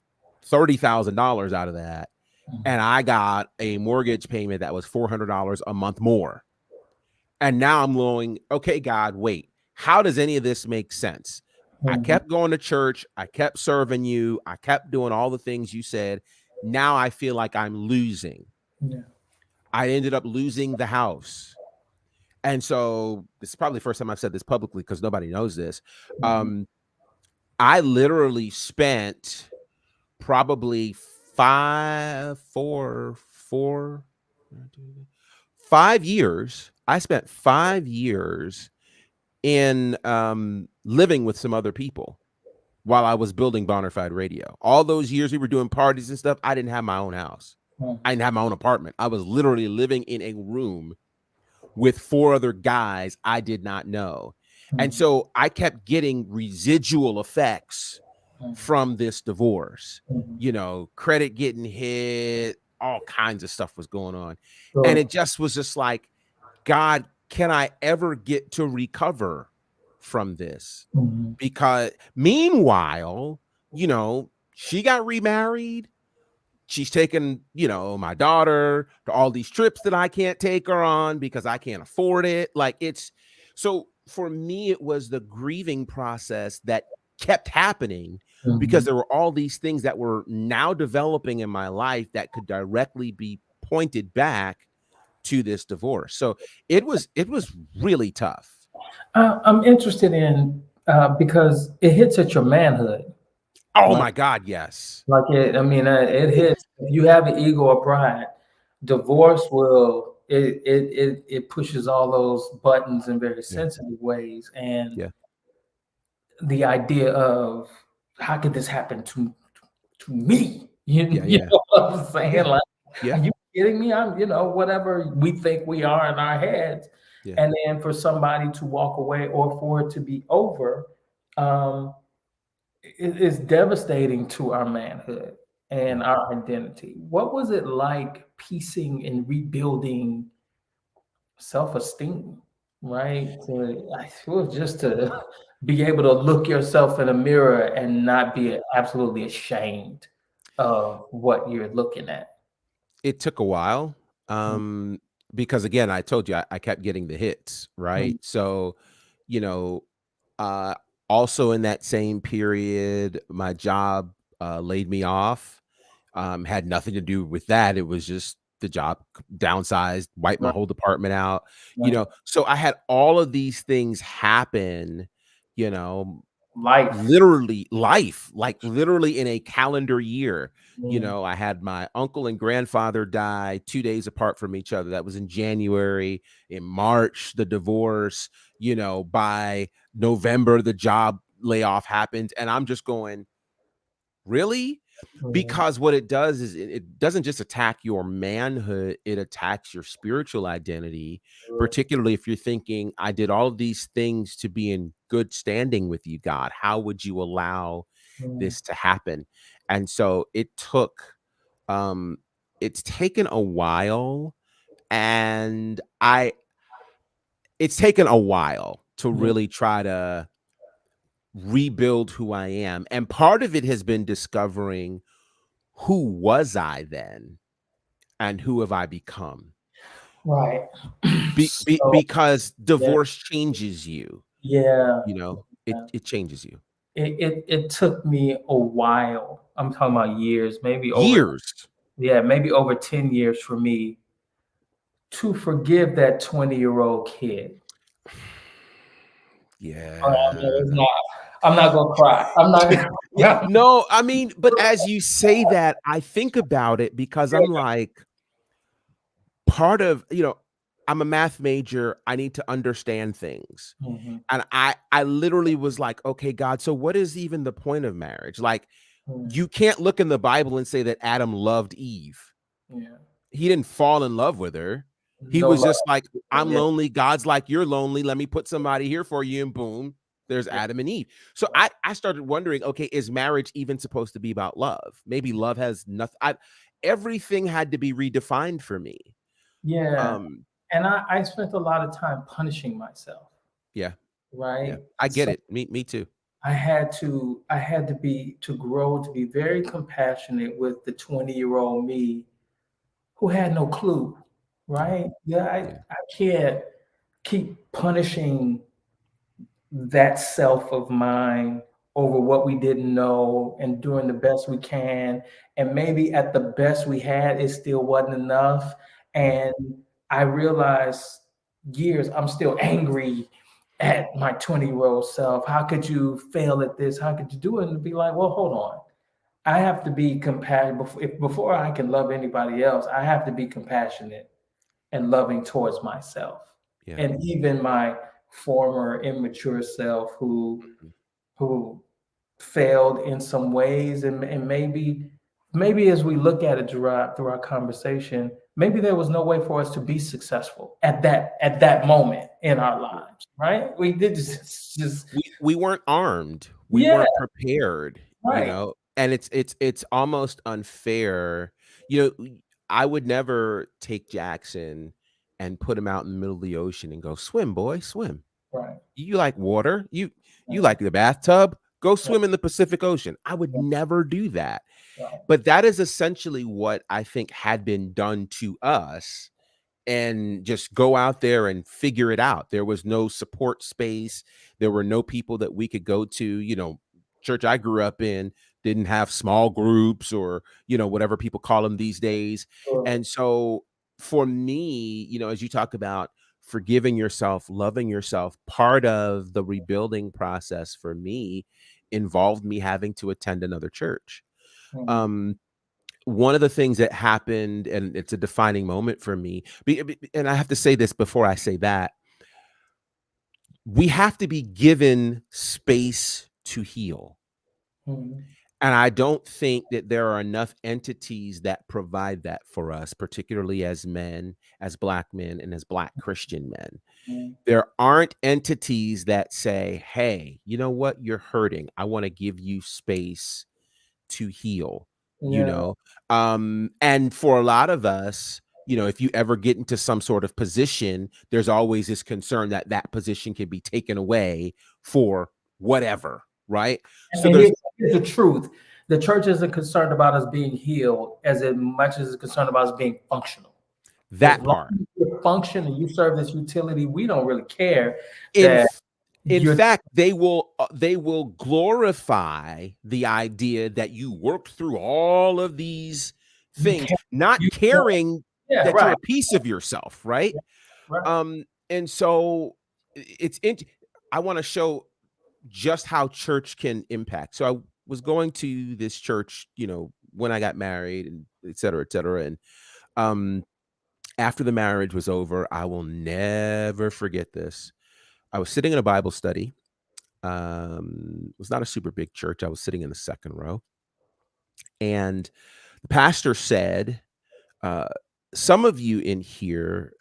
$30,000 out of that, Mhm. and I got a mortgage payment that was $400 a month more. And now I'm going, okay, God, wait. How does any of this make sense? I Mhm. kept going to church. I kept serving you. I kept doing all the things you said. Now I feel like I'm losing. Yeah. I ended up losing the house. And so this is probably the first time I've said this publicly because nobody knows this. Mhm. Um, I literally spent probably 5 years. I spent 5 years in living with some other people while I was building Bonafide Radio. All those years we were doing parties and stuff, I didn't have my own house. I Mhm. didn't have my own apartment. I was literally living in a room with 4 other guys I did not know. And Mhm. so I kept getting residual effects Mhm. from this divorce. Mhm. Credit getting hit, all kinds of stuff was going on. And So, it just was just like, God, can I ever get to recover from this? mhm. Because meanwhile, she got remarried. She's taken, my daughter to all these trips that I can't take her on because I can't afford it. Like so for me, it was the grieving process that kept happening because Mhm. there were all these things that were now developing in my life that could directly be pointed back to this divorce. So it was really tough. I'm interested in because it hits at your manhood, Oh right? my God, yes. Like it. I mean, it hits. If you have an ego or pride, divorce will it pushes all those buttons in very Yeah, sensitive ways, and yeah, the idea of how could this happen to me? You, yeah, you yeah, know what I'm saying? yeah, Like, are yeah, you kidding me? I'm, whatever we think we are in our heads. yeah. And then for somebody to walk away or for it to be over, um, it's devastating to our manhood Yeah. and our identity. What was it like piecing and rebuilding self-esteem, right? I feel just to be able to look yourself in a mirror and not be absolutely ashamed of what you're looking at. It took a while. Mm, Um, because again, I told you I kept getting the hits, Mm, right? So, you know, uh, also in that same period, my job laid me off. Had nothing to do with that. It was just the job downsized, wiped my right, whole department out, right. So I had all of these things happen, you know, Life. literally life, like literally in a calendar year. Mm, I had my uncle and grandfather die 2 days apart from each other. That was in January. In March, the divorce. By November, the job layoff happened, and I'm just going, really? mm, Because what it does is it doesn't just attack your manhood, it attacks your spiritual identity, mm, particularly if you're thinking, I did all of these things to be in good standing with you, God. How would you allow mm. this to happen? And so um it's taken a while, and I it's taken a while to Yeah. really try to rebuild who I am. And part of it has been discovering, who was I then and who have I become? Right. So Because yeah, divorce changes you, yeah. Yeah. it changes you. It took me a while. I'm talking about years, Years. maybe over 10 years for me to forgive that 20-year-old kid. All right, Yeah. I'm not gonna cry. I'm not gonna Yeah, no, I mean, but as you say that, I think about it because I'm like, part of, I'm a math major, I need to understand things. Mhm, And I literally was like, "Okay, God, so what is even the point of marriage?" Like, mm, you can't look in the Bible and say that Adam loved Eve. yeah. He didn't fall in love with her. He No was love. just like, "I'm Yeah, lonely." God's like, "You're lonely. Let me put somebody here for you." And boom, there's yeah, Adam and Eve. So right. I started wondering, okay, is marriage even supposed to be about love? Maybe love has nothing. Everything had to be redefined for me. Yeah, Um, and I spent a lot of time punishing myself, yeah, yeah. right? I get So it. Me too. I had to grow to be very compassionate with the 20-year-old me who had no clue, Yeah, right? Yeah, yeah, I can't keep punishing that self of mine over what we didn't know and doing the best we can. And maybe at the best we had, it still wasn't enough. yeah, And I realized years, I'm still angry at my 20-year-old self. How could you fail at this? How could you do it? And be like, well, hold on. I have to be compassionate before I can love anybody else. I have to be compassionate and loving towards myself. yeah. And even my former immature self Mhm. who failed in some ways and maybe as we look at it through our conversation, maybe there was no way for us to be successful at that moment in our lives, right? We did just We weren't armed. We yeah, weren't prepared, right, and it's almost unfair. I would never take Jackson and put him out in the middle of the ocean and go, "Swim, boy, swim. right, You like water? You right, like the bathtub? Go right, swim in the Pacific Ocean." I would never do that. right. But that is essentially what I think had been done to us, and just go out there and figure it out. There was no support space. There were no people that we could go to. Church I grew up in didn't have small groups, or, whatever people call them these days. Sure. And so for me, as you talk about forgiving yourself, loving yourself, part of the rebuilding process for me involved me having to attend another church. Mhm, Um, One of the things that happened, and it's a defining moment for me, and I have to say this before I say that, we have to be given space to heal. mhm, And I don't think that there are enough entities that provide that for us, particularly as men, as Black men, and as Black Christian men. mhm. There aren't entities that say, "Hey, you know what? You're hurting. I want to give you space to heal," you Yeah, know? And for a lot of us, if you ever get into some sort of position, there's always this concern that that position can be taken away for whatever, right? So and there's here's the truth. The church isn't concerned about us being healed as much as it's concerned about us being functional. As That long part. as you function and you serve this utility, we don't really care In that in you're fact, they will glorify the idea that you worked through all of these you things, can't not you can't caring yeah, that you're right. a piece of yourself, right? Yeah, right. And so it's I want to show just how church can impact. So I was going to this church, when I got married and et cetera, et cetera. And um after the marriage was over, I will never forget this. I was sitting in a Bible study. It was not a super big church. I was sitting in the second row, and the pastor said, uh, "Some of you in here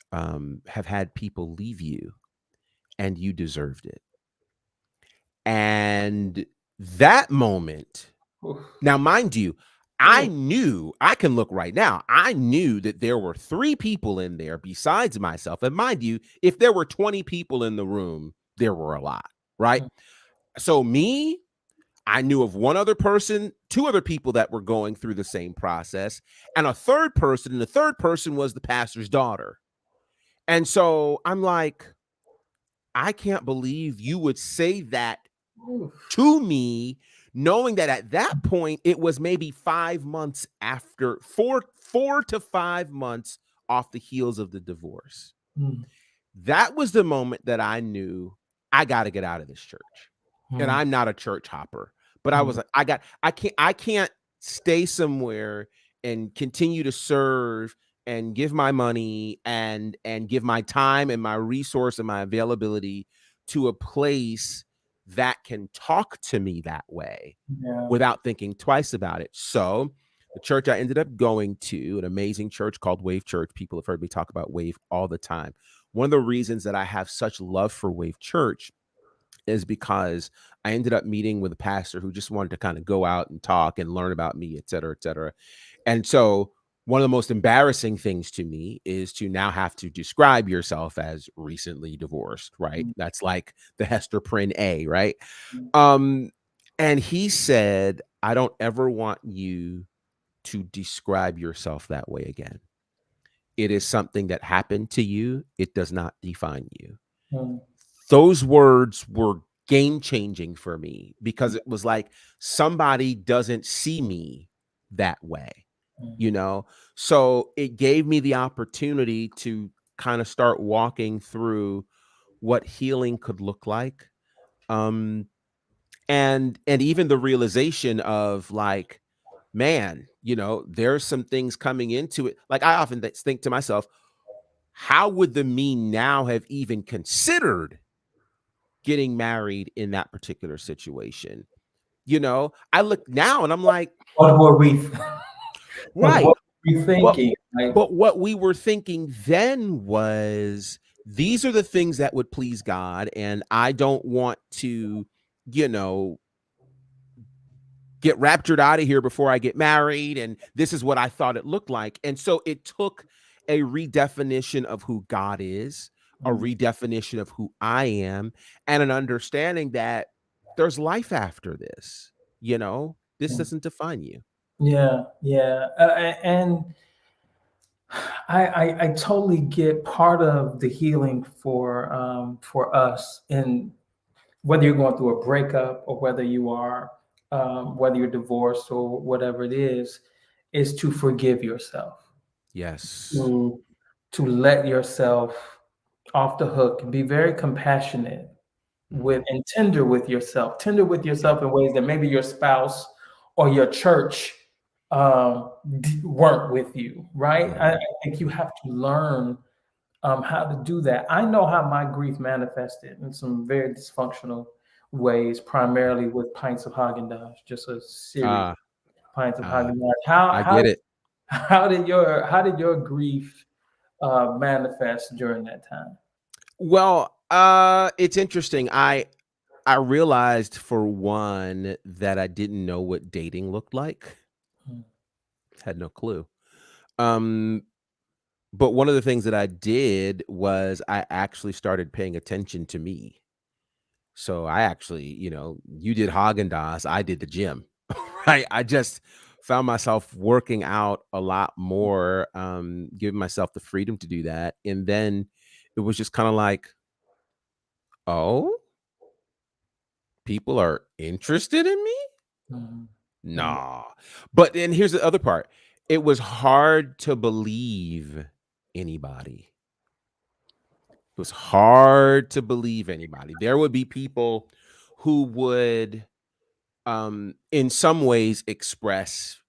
have had people leave you, and you deserved it." And that moment, Oof. now, mind you, I Oof. knew I can look right now. I knew that there were three people in there besides myself. And mind you, if there were 20 people in the room, there were a lot, right? Mm, So, me, I knew of one other person, two other people that were going through the same process, and a third person. And the third person was the pastor's daughter. And so I'm like, I can't believe you would say that oof. to me, knowing that at that point it was maybe 5 months after, 4 to 5 months off the heels of the divorce. Mm, That was the moment that I knew I got to get out of this church. And mm, I'm not a church hopper, but I was mm, like, I can't stay somewhere and continue to serve and give my money and give my time and my resource and my availability to a place that can talk to me that way yeah. without thinking twice about it. So the church I ended up going to, an amazing church called Wave Church. People have heard me talk about Wave all the time. One of the reasons that I have such love for Wave Church is because I ended up meeting with a pastor who just wanted to kind of go out and talk and learn about me, et cetera, et cetera. And so one of the most embarrassing things to me is to now have to describe yourself as recently divorced, right? Mm, That's like the Hester Prynne A, right? mm, Um, and he said, I don't ever want you to describe yourself that way again. It is something that happened to you. It does not define you. mm, Those words were game changing for me because it was like somebody doesn't see me that way, mm, you know? So it gave me the opportunity to kind of start walking through what healing could look like. Um and even the realization of like, man, there's some things coming into it. Like I often think to myself, how would the me now have even considered getting married in that particular situation? I look now and I'm like, what were we what right. were we But thinking? Like, but what we were thinking then was these are the things that would please God, and I don't want to, you know, get raptured out of here before I get married. And this is what I thought it looked like. And so it took a redefinition of who God is, a mm, redefinition of who I am, and an understanding that there's life after this. This mm. doesn't define you. Yeah, yeah. And I totally get part of the healing for us, and whether you're going through a breakup or whether you're divorced or whatever it is to forgive yourself, Yes. to to let yourself off the hook and be very compassionate with Mhm. and tender with yourself in ways that maybe your spouse or your church weren't with you, right? I Right. think you have to learn how to do that. I know how my grief manifested in some very dysfunctional ways, primarily with pints of Haagen-Dazs, just a series Ah, of pints of uh, Haagen-Dazs. How I how get it. how did your grief manifest during that time? Well, it's interesting. I realized for one that I didn't know what dating looked like. Mm, Had no clue. Um, but one of the things that I did was I actually started paying attention to me. So I actually, you did Haagen-Dazs, I did the gym, right? I just found myself working out a lot more, giving myself the freedom to do that. And then it was just kind of like, oh, people are interested in me? Mhm. Mhm. Nah. But then here's the other part. It was hard to believe anybody. It was hard to believe anybody. There would be people who would, in some ways express,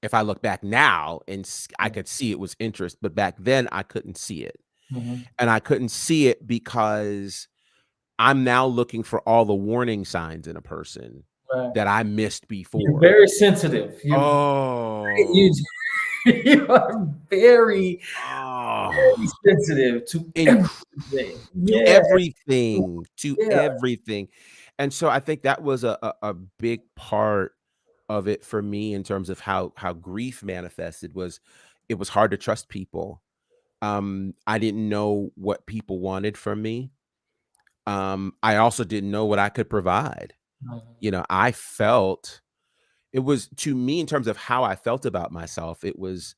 if I look back now and I could see it was interest, but back then I couldn't see it. Mhm. And I couldn't see it because I'm now looking for all the warning signs in a person Right. that I missed You're before. very sensitive. Oh. You you are very, very Oh. sensitive to Inc everything. To Yeah. everything, to Yeah. everything. And so I think that was a big part of it for me in terms of how grief manifested was it was hard to trust people. I didn't know what people wanted from me. I also didn't know what I could provide. Mhm. You know, I felt it was to me in terms of how I felt about myself, it was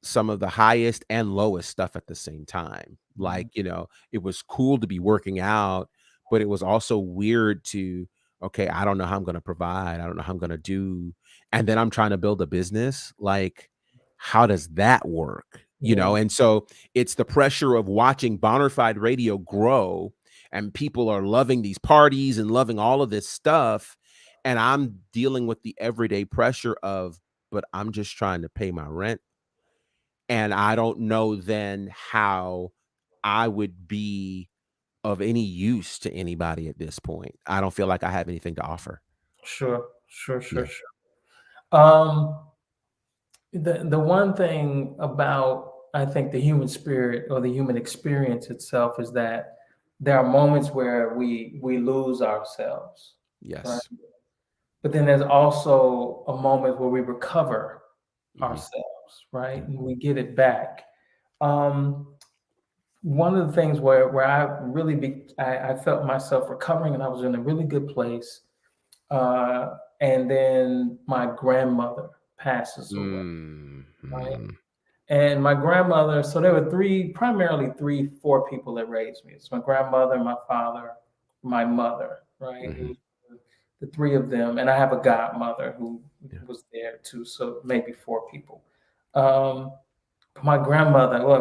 some of the highest and lowest stuff at the same time. Like, Mhm. it was cool to be working out, but it was also weird to, okay, I don't know how I'm going to provide. I don't know how I'm going to do. And then I'm trying to build a business. Like, how does that work? Yeah. And so it's the pressure of watching Bonafide Radio grow and people are loving these parties and loving all of this stuff. And I'm dealing with the everyday pressure of, but I'm just trying to pay my rent and I don't know then how I would be of any use to anybody at this point. I don't feel like I have anything to offer. Sure. Sure. Sure. Yeah. Sure. Um, the one thing about, I think, the human spirit or the human experience itself is that there are moments where we lose ourselves, right? Yes. But then there's also a moment where we recover Mhm. ourselves, right? Yeah. And we get it back. Um, One of the things where I really I felt myself recovering and I was in a really good place. And then my grandmother passes away, right? Mhm. And my grandmother, so there were primarily four people that raised me. It's my grandmother, my father, my mother, right? It Mhm. was the three of them. And I have a godmother who Yeah. was there too. So maybe four people. Um, my grandmother, well,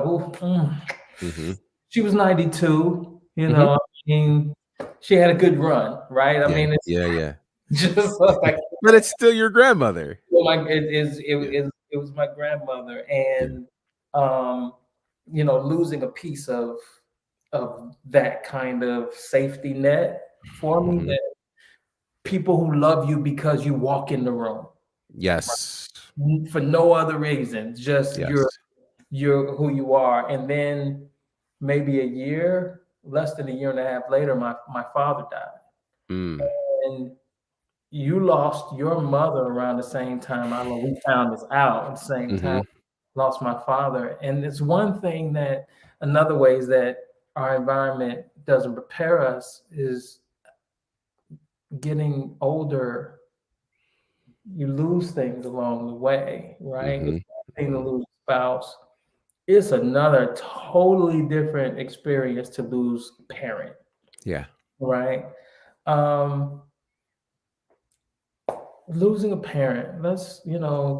Mhm. she was 92, Mhm. I mean, she had a good run, right? I Yeah. mean, it's Yeah, yeah. just like, But it's still your grandmother. well, it Yeah. it was my grandmother, Yeah. and um, losing a piece of that kind of safety net for me, Mhm. that people who love you because you walk in the room, Yes. for no other reason, just Yes. you're who you are. And then maybe less than a year and a half later, my father died. Mm. And you lost your mother around the same time. I know we found this out at the same time. Mhm. Lost my father. And it's one thing that another ways that our environment doesn't prepare us is getting older. You lose things along the way, right? It's Mhm. one thing to Mhm. lose a spouse. It's another totally different experience to lose a parent, Yeah. right? Um, Losing a parent,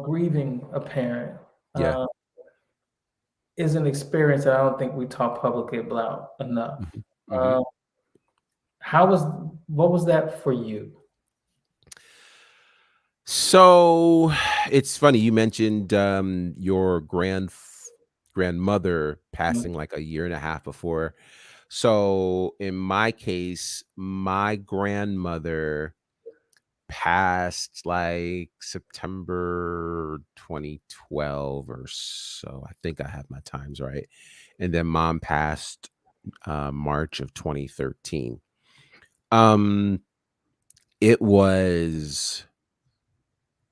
grieving a parent, Yeah. uh, is an experience that I don't think we talk publicly about enough. Mhm. Mhm. Uh, how was what was that for you? So it's funny you mentioned your grandmother Mm, passing like a year and a half before. So in my case, my grandmother passed like September 2012 or so. I think I have my times right. And then mom passed March of 2013. Um it was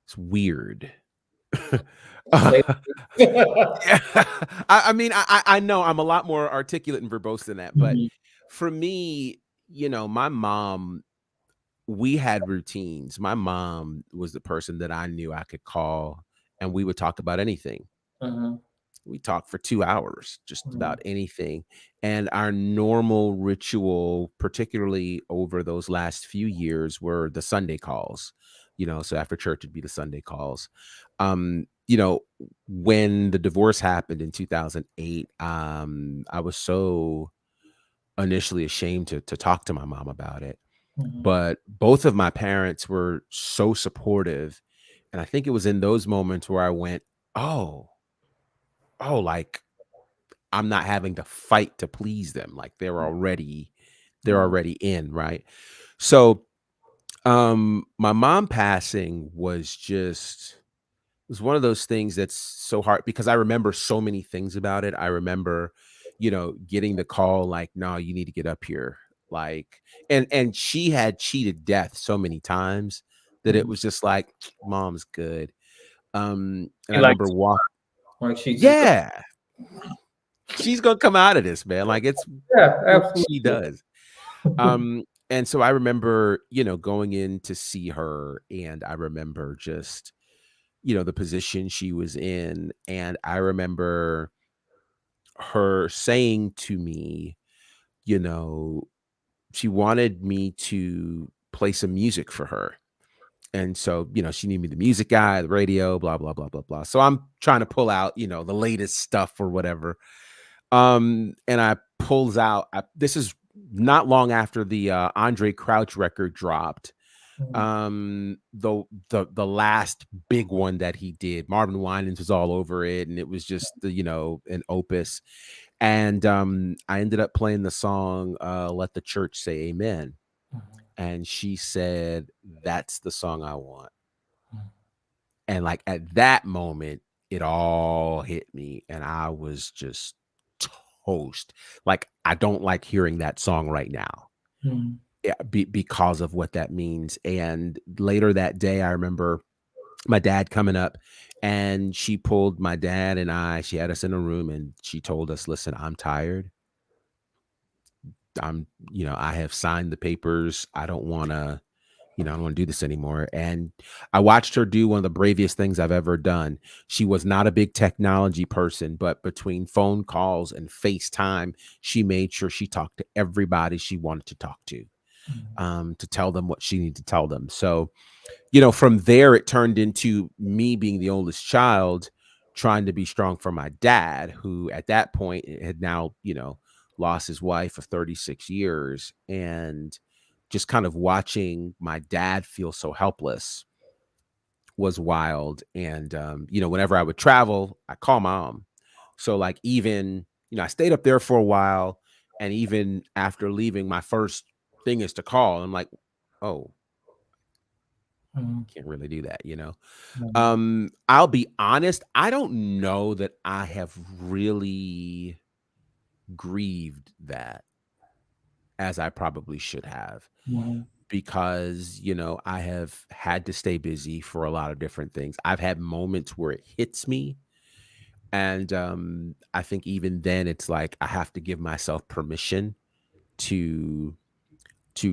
it's weird. say Uh, yeah. I mean, I know I'm a lot more articulate and verbose than that, but Mhm, for me, my mom we had routines. My mom was the person that I knew I could call and we would talk about anything. Mhm, We talked for 2 hours, just mhm, about anything. And our normal ritual, particularly over those last few years, were the Sunday calls. So after church it'd be the Sunday calls. You know, when the divorce happened in 2008, I was so initially ashamed to talk to my mom about it. mhm. But both of my parents were so supportive. And I think it was in those moments where I went, oh, like I'm not having to fight to please them. Like they're Right. already in, right? So my mom passing was one of those things that's so hard because I remember so many things about it. I remember, getting the call like, no, you need to get up here. Like, and she had cheated death so many times that it Mhm. was just like, mom's good. And He I remember likes walk, like she's just go yeah, she's gonna come out of this, man. Like it's yeah, what she absolutely. does. And so I remember, going in to see her, and I remember just, the position she was in. And I remember her saying to me, you know, she wanted me to play some music for her. And so, she needed me the music guy, the radio, blah, blah, blah, blah, blah. So I'm trying to pull out, the latest stuff or whatever. And I pulls out, this is not long after the Andre Crouch record dropped. Mhm, The last big one that he did, Marvin Winans was all over it, and it was just an opus. And I ended up playing the song Let the Church Say Amen. mhm, And she said, that's the song I want. mhm. And like at that moment, it all hit me, and I was just toast. Like I don't like hearing that song right now. Mhm, Yeah, because of what that means. And later that day, I remember my dad coming up, and she pulled my dad and she had us in a room, and she told us, listen, I'm tired. I have signed the papers. I don't want to do this anymore. And I watched her do one of the bravest things I've ever done. She was not a big technology person, but between phone calls and FaceTime, she made sure she talked to everybody she wanted to talk mhm. to tell them what she needed to tell them. So, from there, it turned into me being the oldest child, trying to be strong for my dad, who at that point had now, lost his wife of 36 years. And just kind of watching my dad feel so helpless was wild. And, whenever I would travel, I call mom. So, like, even, I stayed up there for a while. And even after leaving, my first thing is to call. I'm like, oh, Mhm, can't really do that. mhm. I'll be honest, I don't know that I have really grieved that as I probably should have, Mhm. because, I have had to stay busy for a lot of different things. I've had moments where it hits me, and I think even then it's like I have to give myself permission to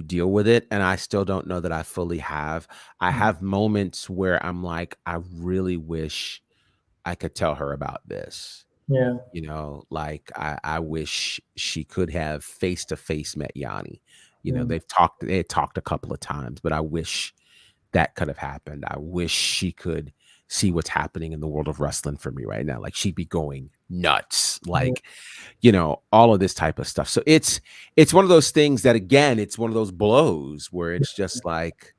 deal with it, and I still don't know that I fully have. I Mhm. have moments where I'm like, I really wish I could tell her about this. Yeah. Like I wish she could have face to face met Yanni. Mm. They had talked a couple of times, but I wish that could have happened. I wish she could see what's happening in the world of wrestling for me right now. Like she'd be going nuts. Yeah. Like, all of this type of stuff. So it's one of those things that, again, it's one of those blows where it's just like,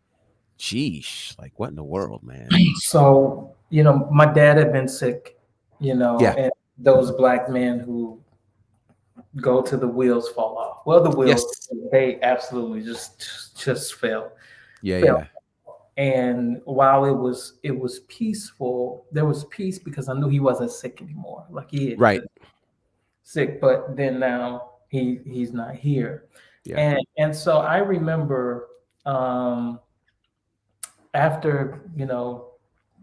geesh, like what in the world, man? So, my dad had been sick, Yeah. and those black men who go to the wheels fall off. Well, the wheels, Yes. they absolutely just Yeah. fell. Yeah. And while it was peaceful, there was peace because I knew he wasn't sick anymore. Like he had Right. just sick, but then now he's not here. Yeah. And so I remember after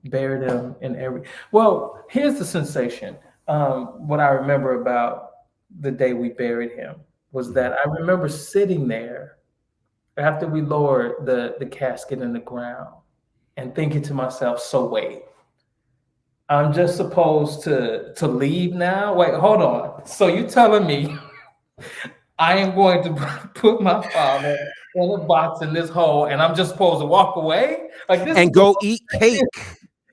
buried him in every well, here's the sensation. What I remember about the day we buried him was Mhm. that I remember sitting there after we lowered the casket in the ground, and thinking to myself, so wait, I'm just supposed to leave now? Wait, hold on. So you telling me I am going to put my father in a box in this hole and I'm just supposed to walk away? Like this is And the go eat cake,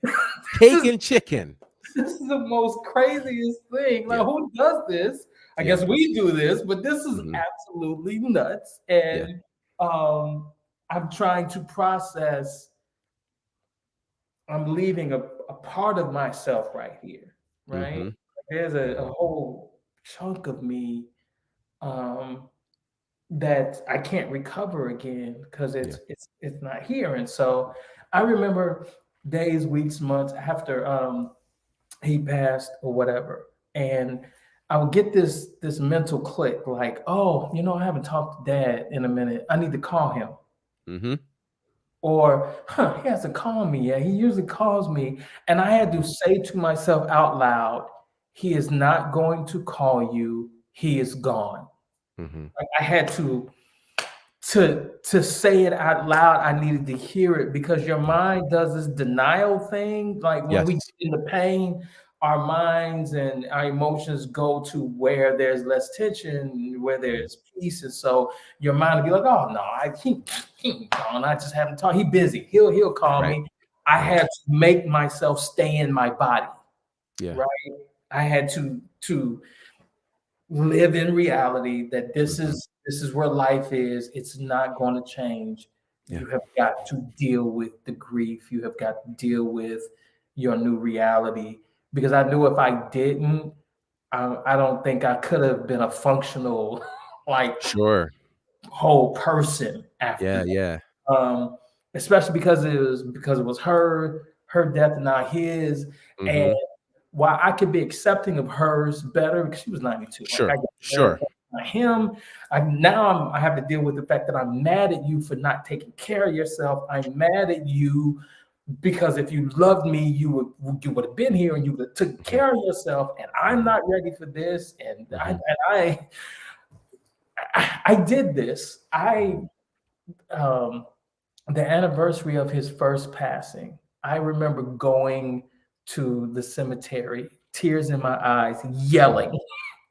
this cake is and chicken. this is the most craziest thing. Like Yeah, who does this? I yeah, guess we do this, but this is hmm absolutely nuts. yeah, And I'm trying to process. I'm leaving a part of myself right here, right? hmm There's a hmm whole chunk of me um, that I can't recover again because yeah, it's not here. And so I remember days, weeks, months after he passed or whatever, and I would get this mental click like, oh, I haven't talked to Dad in a minute. I need to call him. hmm Or, huh, he hasn't called me yet. He usually calls me. And I had to say to myself out loud, he is not going to call you. He is gone. hmm Like I had to say it out loud. I needed to hear it because your mind does this denial thing. Like when we get yes, in the pain, our minds and our emotions go to where there's less tension, where mhm, there's peace. And so your mind will be like, oh no, he ain't gone. I just haven't talked. He busy. He'll call right, me. I right, had to make myself stay in my body, yeah, right? I had to live in reality that this hmm is where life is. It's not going to change. yeah, You have got to deal with the grief. You have got to deal with your new reality because I knew if I didn't, I don't think I could have been a functional like sure, whole person after yeah, that. yeah, Especially because it was her death and not his. And hmm while I could be accepting of hers better because she was 92, like I sure, get that, sure, but not him. I have to deal with the fact that I'm mad at you for not taking care of yourself. I'm mad at you because if you loved me, you would have been here and you would have took hmm care of yourself. And I'm hmm not ready for this. And I hmm and I did this. hmm Um, the anniversary of his first passing, I remember going to the cemetery, tears in my eyes, yelling,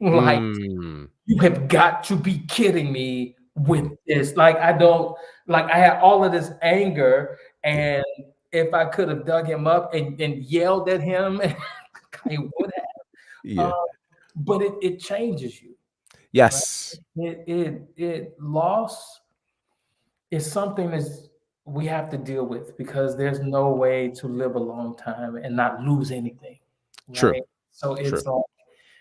like, mm, you have got to be kidding me with mhm, this. Like, I don't, like, I had all of this anger. yeah, And if I could have dug him up and yelled at him, I would have. yeah, But it changes you, right? yes, It loss is something that we have to deal with because there's no way to live a long time and not lose anything, true, right? So true, it's like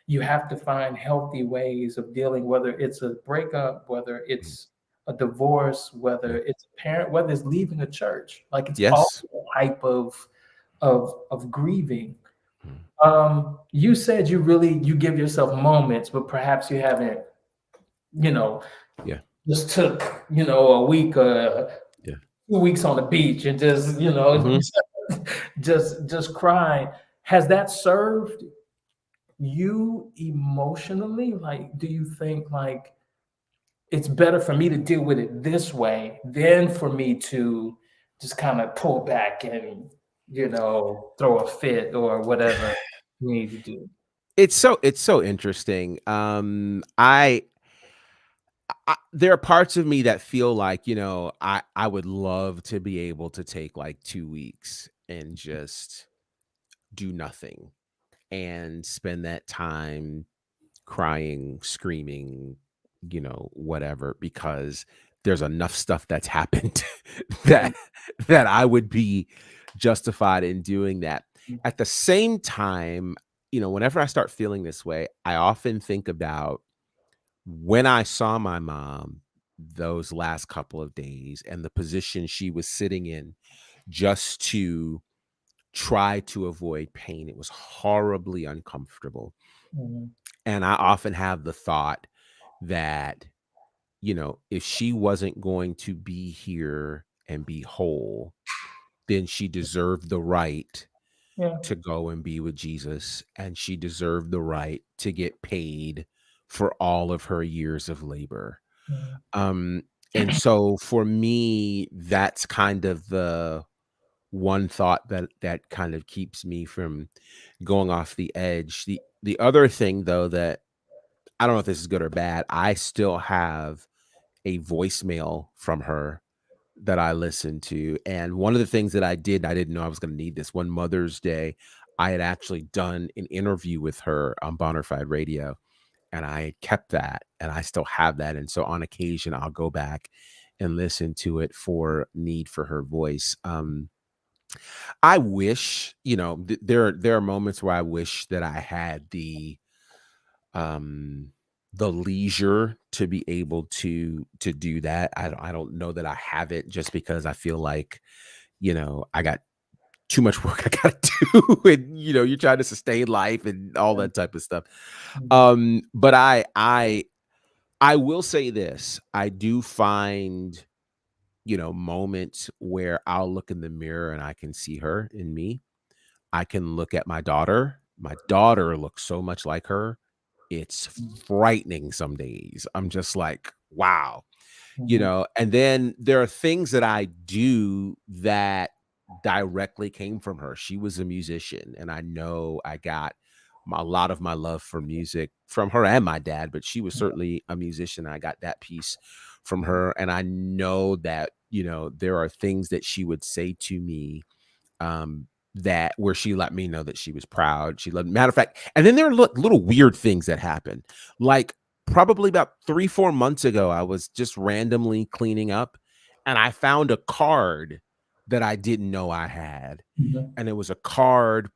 you have to find healthy ways of dealing, whether it's a breakup, whether mhm, it's a divorce, yeah, whether it's a parent, whether it's leaving a church. Like it's all yes, type of grieving. mhm, You said you give yourself moments, but perhaps you haven't, you know, yeah, just took, a week, yeah, 2 weeks on the beach and just, hmm just crying. Has that served you emotionally? Like, do you think like it's better for me to deal with it this way than for me to just kind of pull back and, throw a fit or whatever you need to do? it's so interesting. There are parts of me that feel like, I would love to be able to take like 2 weeks and just do nothing and spend that time crying, screaming, whatever, because there's enough stuff that's happened that Mhm. I would be justified in doing that. At the same time, whenever I start feeling this way, I often think about when I saw my mom those last couple of days and the position she was sitting in just to try to avoid pain. It was horribly uncomfortable. Mhm. And I often have the thought that, if she wasn't going to be here and be whole, then she deserved the right Yeah. to go and be with Jesus, and she deserved the right to get paid for all of her years of labor. Mhm. Um, And so for me, that's kind of the one thought that kind of keeps me from going off the edge. The other thing though that I don't know if this is good or bad, I still have a voicemail from her that I listened to. And one of the things that I did, I didn't know I was going to need this. One Mother's Day, I had actually done an interview with her on Bonafide Radio, and I kept that, and I still have that. And so on occasion, I'll go back and listen to it for need for her voice. I wish, there are moments where I wish that I had um the leisure to be able to do that. I don't know that I have it, just because I feel like, I got too much work I gotta do, and you're trying to sustain life and all that type of stuff. But I will say this. I do find, moments where I'll look in the mirror and I can see her in me. I can look at my daughter. My daughter looks so much like her. It's frightening some days. I'm just like, wow, and then there are things that I do that directly came from her. She was a musician, and I know I got a lot of my love for music from her and my dad, but she was certainly a musician. I got that piece from her, and I know that, there are things that she would say to me, that where she let me know that she was proud. She loved, matter of fact, and then there are little weird things that happen. Like probably about 3-4 months ago, I was just randomly cleaning up, and I found a card that I didn't know I had. And it was a card,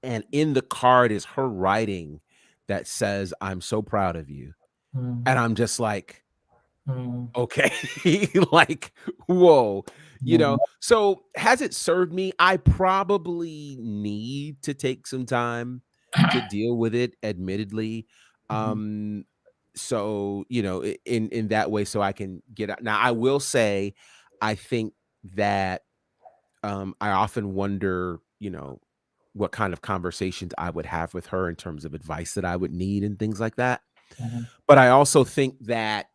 and in the card is her writing that says, "I'm so proud of you." And I'm just like, okay, like, whoa, So has it served me? I probably need to take some time to deal with it, admittedly. Um, so, in that way, so I can get out. Now, I will say, I think that I often wonder, what kind of conversations I would have with her in terms of advice that I would need and things like that. But I also think that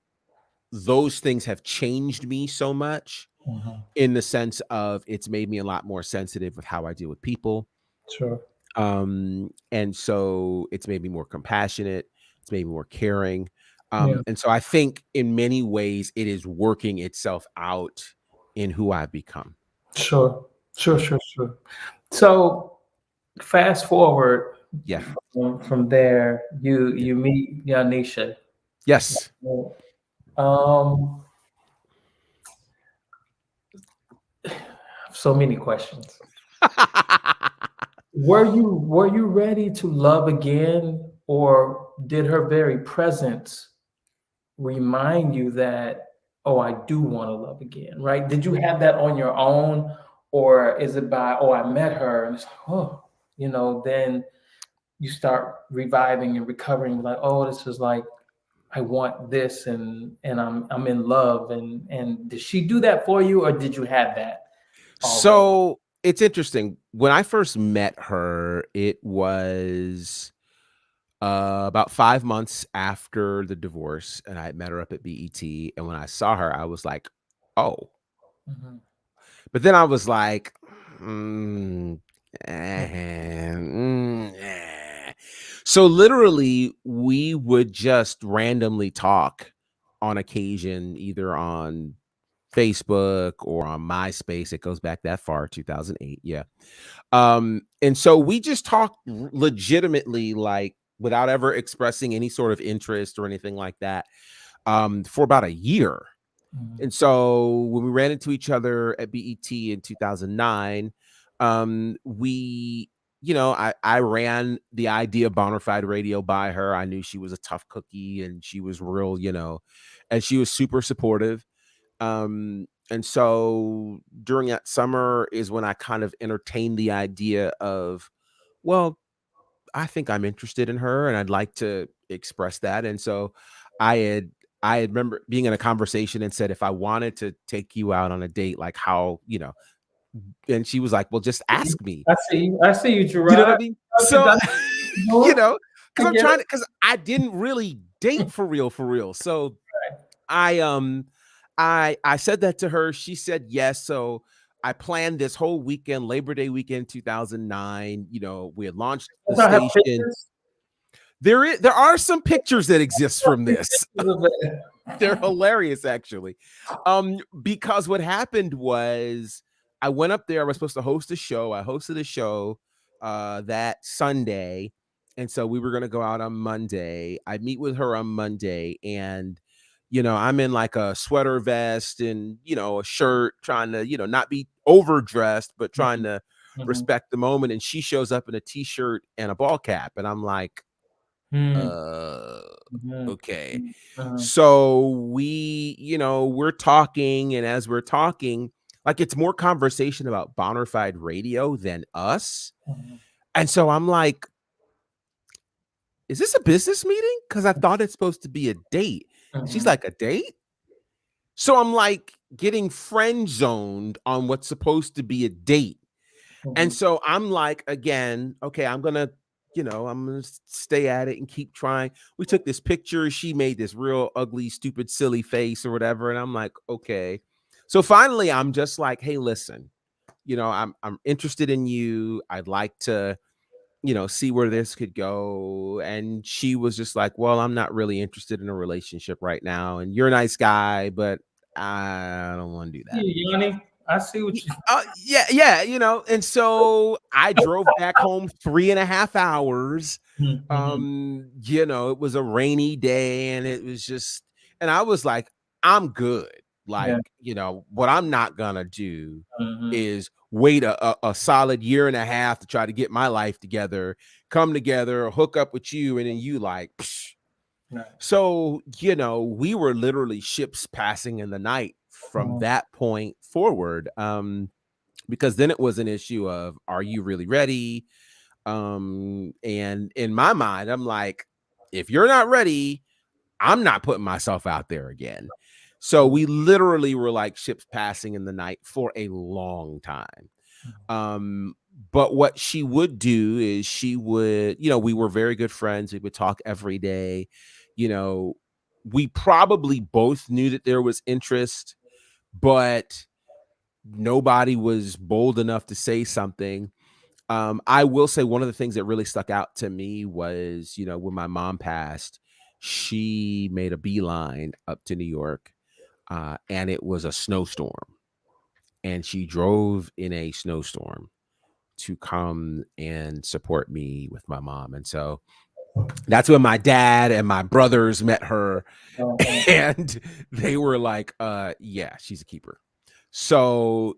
those things have changed me so much, in the sense of it's made me a lot more sensitive with how I deal with people. Sure. And so it's made me more compassionate. It's made me more caring. Yeah. And so I think in many ways it is working itself out in who I've become. Sure. Sure. So fast forward Yeah. from there, you meet Yanisha. Yes. Um, so many questions. Were you ready to love again, or did her very presence remind you that, oh, I do want to love again, right? Did you have that on your own, or is it by, oh, I met her and it's like, oh, then you start reviving and recovering, like, oh, this is like, I want this, and I'm in love, and did she do that for you, or did you have that already? So it's interesting. When I first met her, it was about 5 months after the divorce, and I had met her up at BET. And when I saw her, I was like, oh. Mhm. But then I was like, mm, eh. So literally, we would just randomly talk on occasion, either on Facebook or on MySpace. It goes back that far, 2008. Yeah. And so we just talked legitimately, like without ever expressing any sort of interest or anything like that, for about a year. Mhm. And so when we ran into each other at BET in 2009, we, I ran the idea of Bonafide Radio by her. I knew she was a tough cookie, and she was real, and she was super supportive. And so during that summer is when I kind of entertained the idea of, well, I think I'm interested in her and I'd like to express that. And so I had I had remember being in a conversation and said, if I wanted to take you out on a date, like how, and she was like, well, just ask me. I see you, You know what I Gerard. mean? Okay, So, Lord, I because I'm get trying it. to, because I didn't really date for real, for real. So I I said that to her. She said yes. So I planned this whole weekend, Labor Day weekend, 2009. You know, we had launched the Does I have station. pictures? There are some pictures that exist from this. Of it? They're hilarious, actually. Because what happened was I went up there. I was supposed to host a show. I hosted a show that Sunday. And so we were going to go out on Monday. I meet with her on Monday, and I'm in like a sweater vest and, a shirt, trying to, not be overdressed, but trying to Mhm. respect the moment. And she shows up in a t-shirt and a ball cap. And I'm like, Mhm. uh, Mhm. okay. Mhm. So we're talking, and as we're talking, like, it's more conversation about Bonafide Radio than us. Mhm. And so I'm like, is this a business meeting? Because I thought it's supposed to be a date. She's Mhm. like, a date? So I'm like getting friend zoned on what's supposed to be a date. And Mhm. so I'm like, again, okay, I'm gonna stay at it and keep trying. We took this picture. She made this real ugly, stupid, silly face or whatever. And I'm like, okay. So finally, I'm just like, hey, listen, I'm interested in you. I'd like to, see where this could go. And she was just like, well, I'm not really interested in a relationship right now. And you're a nice guy, but I don't want to do that. Yeah, Yanni, I see what you. Yeah, and so I drove back home 3.5 hours. Mhm. It was a rainy day, and it was just, and I was like, I'm good. Yeah. Like, what I'm not gonna do Mhm. is wait a solid year and a half to try to get my life together, come together, hook up with you, and then you like, psh. Right. So, we were literally ships passing in the night from Mhm. that point forward. Because then it was an issue of, are you really ready? And in my mind, I'm like, if you're not ready, I'm not putting myself out there again. So we literally were like ships passing in the night for a long time. um but what she would do is she would, we were very good friends. We would talk every day. you know we probably both knew that there was interest, but nobody was bold enough to say something. I will say one of the things that really stuck out to me was, when my mom passed, she made a beeline up to New York, and it was a snowstorm, and she drove in a snowstorm to come and support me with my mom. And so that's when my dad and my brothers met her, Mhm. and they were like, yeah, she's a keeper. So,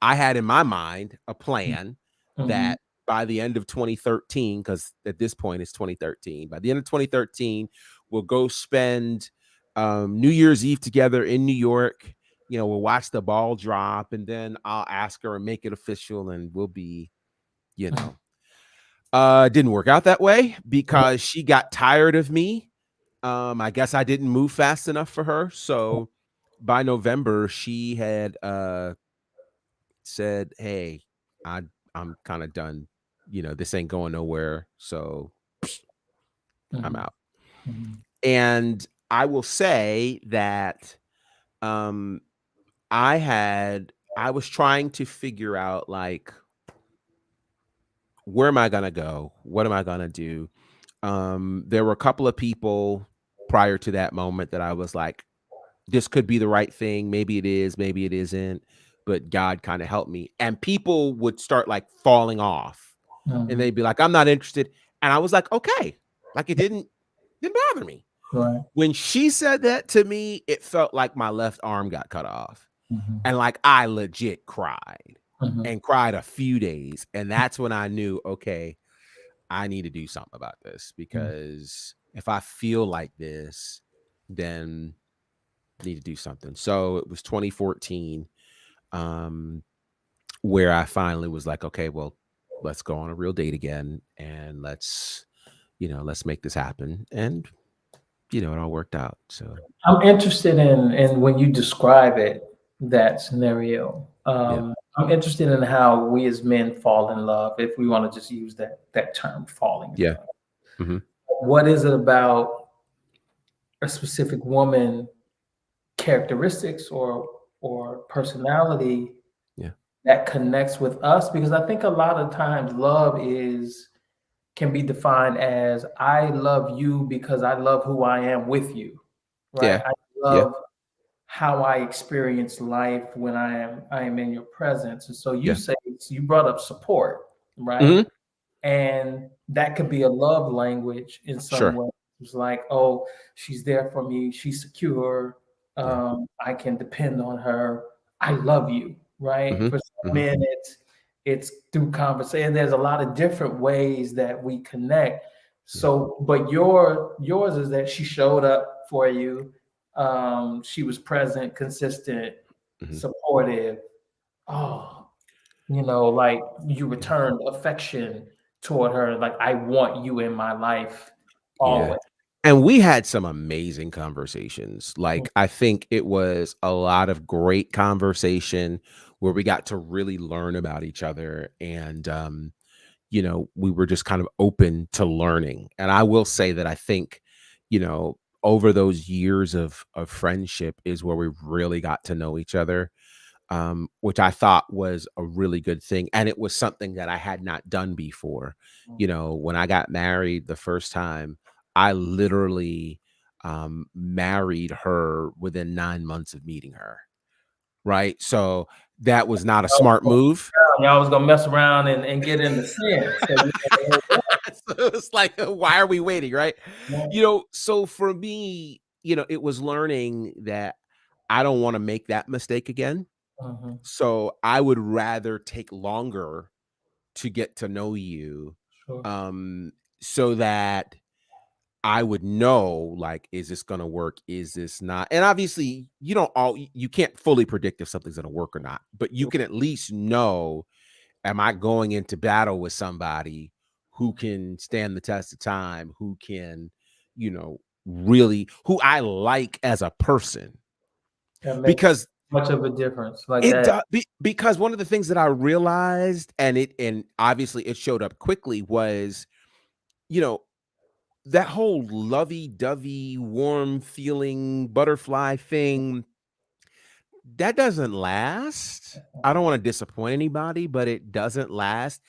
I had in my mind a plan Mhm. that by the end of 2013, because at this point it's 2013, by the end of 2013, we'll go spend New Year's Eve together in New York. We'll watch the ball drop, and then I'll ask her and make it official, and we'll be, you Mhm. know, didn't work out that way because she got tired of me. I guess I didn't move fast enough for her. So by November, she had said, "Hey, I'm kind of done. This ain't going nowhere. So I'm Mhm. out." Mhm. And I will say that um I was trying to figure out, like, where am I gonna go? What am I gonna do? There were a couple of people prior to that moment that I was like, this could be the right thing. Maybe it is, maybe it isn't, but God kind of helped me. And people would start like falling off, and Mhm. they'd be like, I'm not interested. And I was like, okay, like, it didn't bother me. Right. When she said that to me, it felt like my left arm got cut off. Mhm. And like, I legit cried Mhm. and cried a few days. And that's when I knew, okay, I need to do something about this, Mhm. because if I feel like this, then I need to do something. So it was 2014, um, where I finally was like, okay, well, let's go on a real date again, and let's make this happen. And it all worked out. So I'm interested in when you describe it, that scenario. yeah. I'm interested in how we as men fall in love, if we want to just use that term, falling in Yeah. love. Hmm. What is it about a specific woman characteristics or personality Yeah. that connects with us, because I think a lot of times love is can be defined as I love you because I love who I am with you, right? Yeah. I Yeah. love how I experience life when I am in your presence. And so Yeah. you brought up support, right? Hmm. And that could be a love language in some Sure. way. It's like, oh, she's there for me, she's secure, Yeah. I can depend on her. I love you, right? Hmm. For some Hmm. men, it's through conversation. There's a lot of different ways that we connect. Yeah. So, but yours is that she showed up for you. She was present, consistent, Hmm. supportive. Oh, like you Yeah. returned affection toward her. Like, I want you in my life Yeah. always. And we had some amazing conversations. Mm, Like, I think it was a lot of great conversation where we got to really learn about each other. And, we were just kind of open to learning. And I will say that I think, over those years of friendship is where we really got to know each other, which I thought was a really good thing. And it was something that I had not done before. mm. When I got married the first time, I literally married her within 9 months of meeting her. Right. So that was not a smart move. Y'all was gonna mess around and get in the sin. So you know, So it's like, why are we waiting? Right. yeah. So for me, it was learning that I don't want to make that mistake again. Mhm. So I would rather take longer to get to know you, Sure. um, so that I would know, like, is this gonna work? Is this not? And obviously, you can't fully predict if something's gonna work or not, but you can at least know, am I going into battle with somebody who can stand the test of time, who can, really who I like as a person? That makes Because much of a difference. Like It that. does because one of the things that I realized, and obviously it showed up quickly, was, you know, that whole lovey-dovey, warm feeling, butterfly thing, that doesn't last. I don't wanna disappoint anybody, but it doesn't last,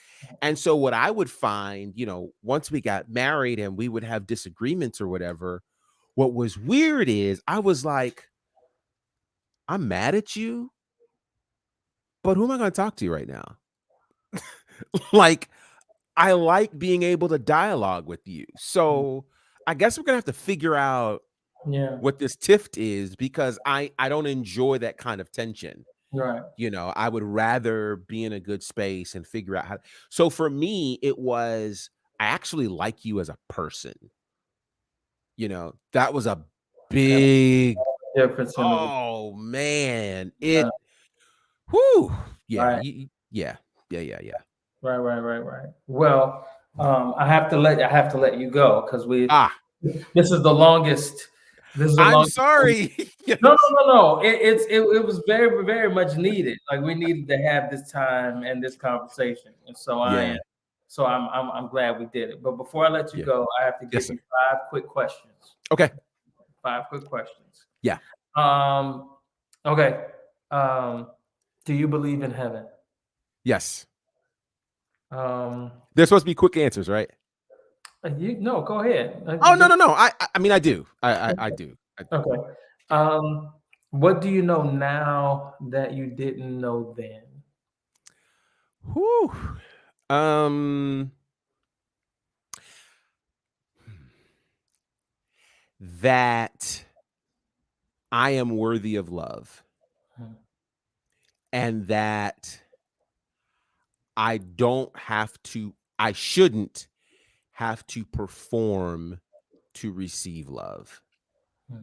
and so what I would find, once we got married and we would have disagreements or whatever, what was weird is I was like, "I'm mad at you, but who am I gonna talk to right now?" Like, I like being able to dialogue with you. So I guess we're gonna have to figure out Yeah. what this tift is because I don't enjoy that kind of tension. Right. I would rather be in a good space and figure out how. So for me, it was I actually like you as a person. That was a That big. difference in the Oh man, uh, whoo, yeah, right. yeah, yeah, yeah, yeah. Right. Well, I have to let you go because we Ah, this is the longest. This is the I'm longest. sorry. No, Yes. no, no, no. It was very, very much needed. Like we needed to have this time and this conversation. And so Yeah. I'm glad we did it. But before I let you Yeah. go, I have to Yes, give sir. you 5 quick questions. Okay. 5 quick questions. Yeah. Um, okay. Um, do you believe in heaven? Yes. Um, There's supposed to be quick answers, right? no, go ahead. Oh, no, no, no. I mean, I do. I do. Okay. Yeah. What do you know now that you didn't know then? Whew. Um, that I am worthy of love Hmm. and that I shouldn't have to perform to receive love. Hmm.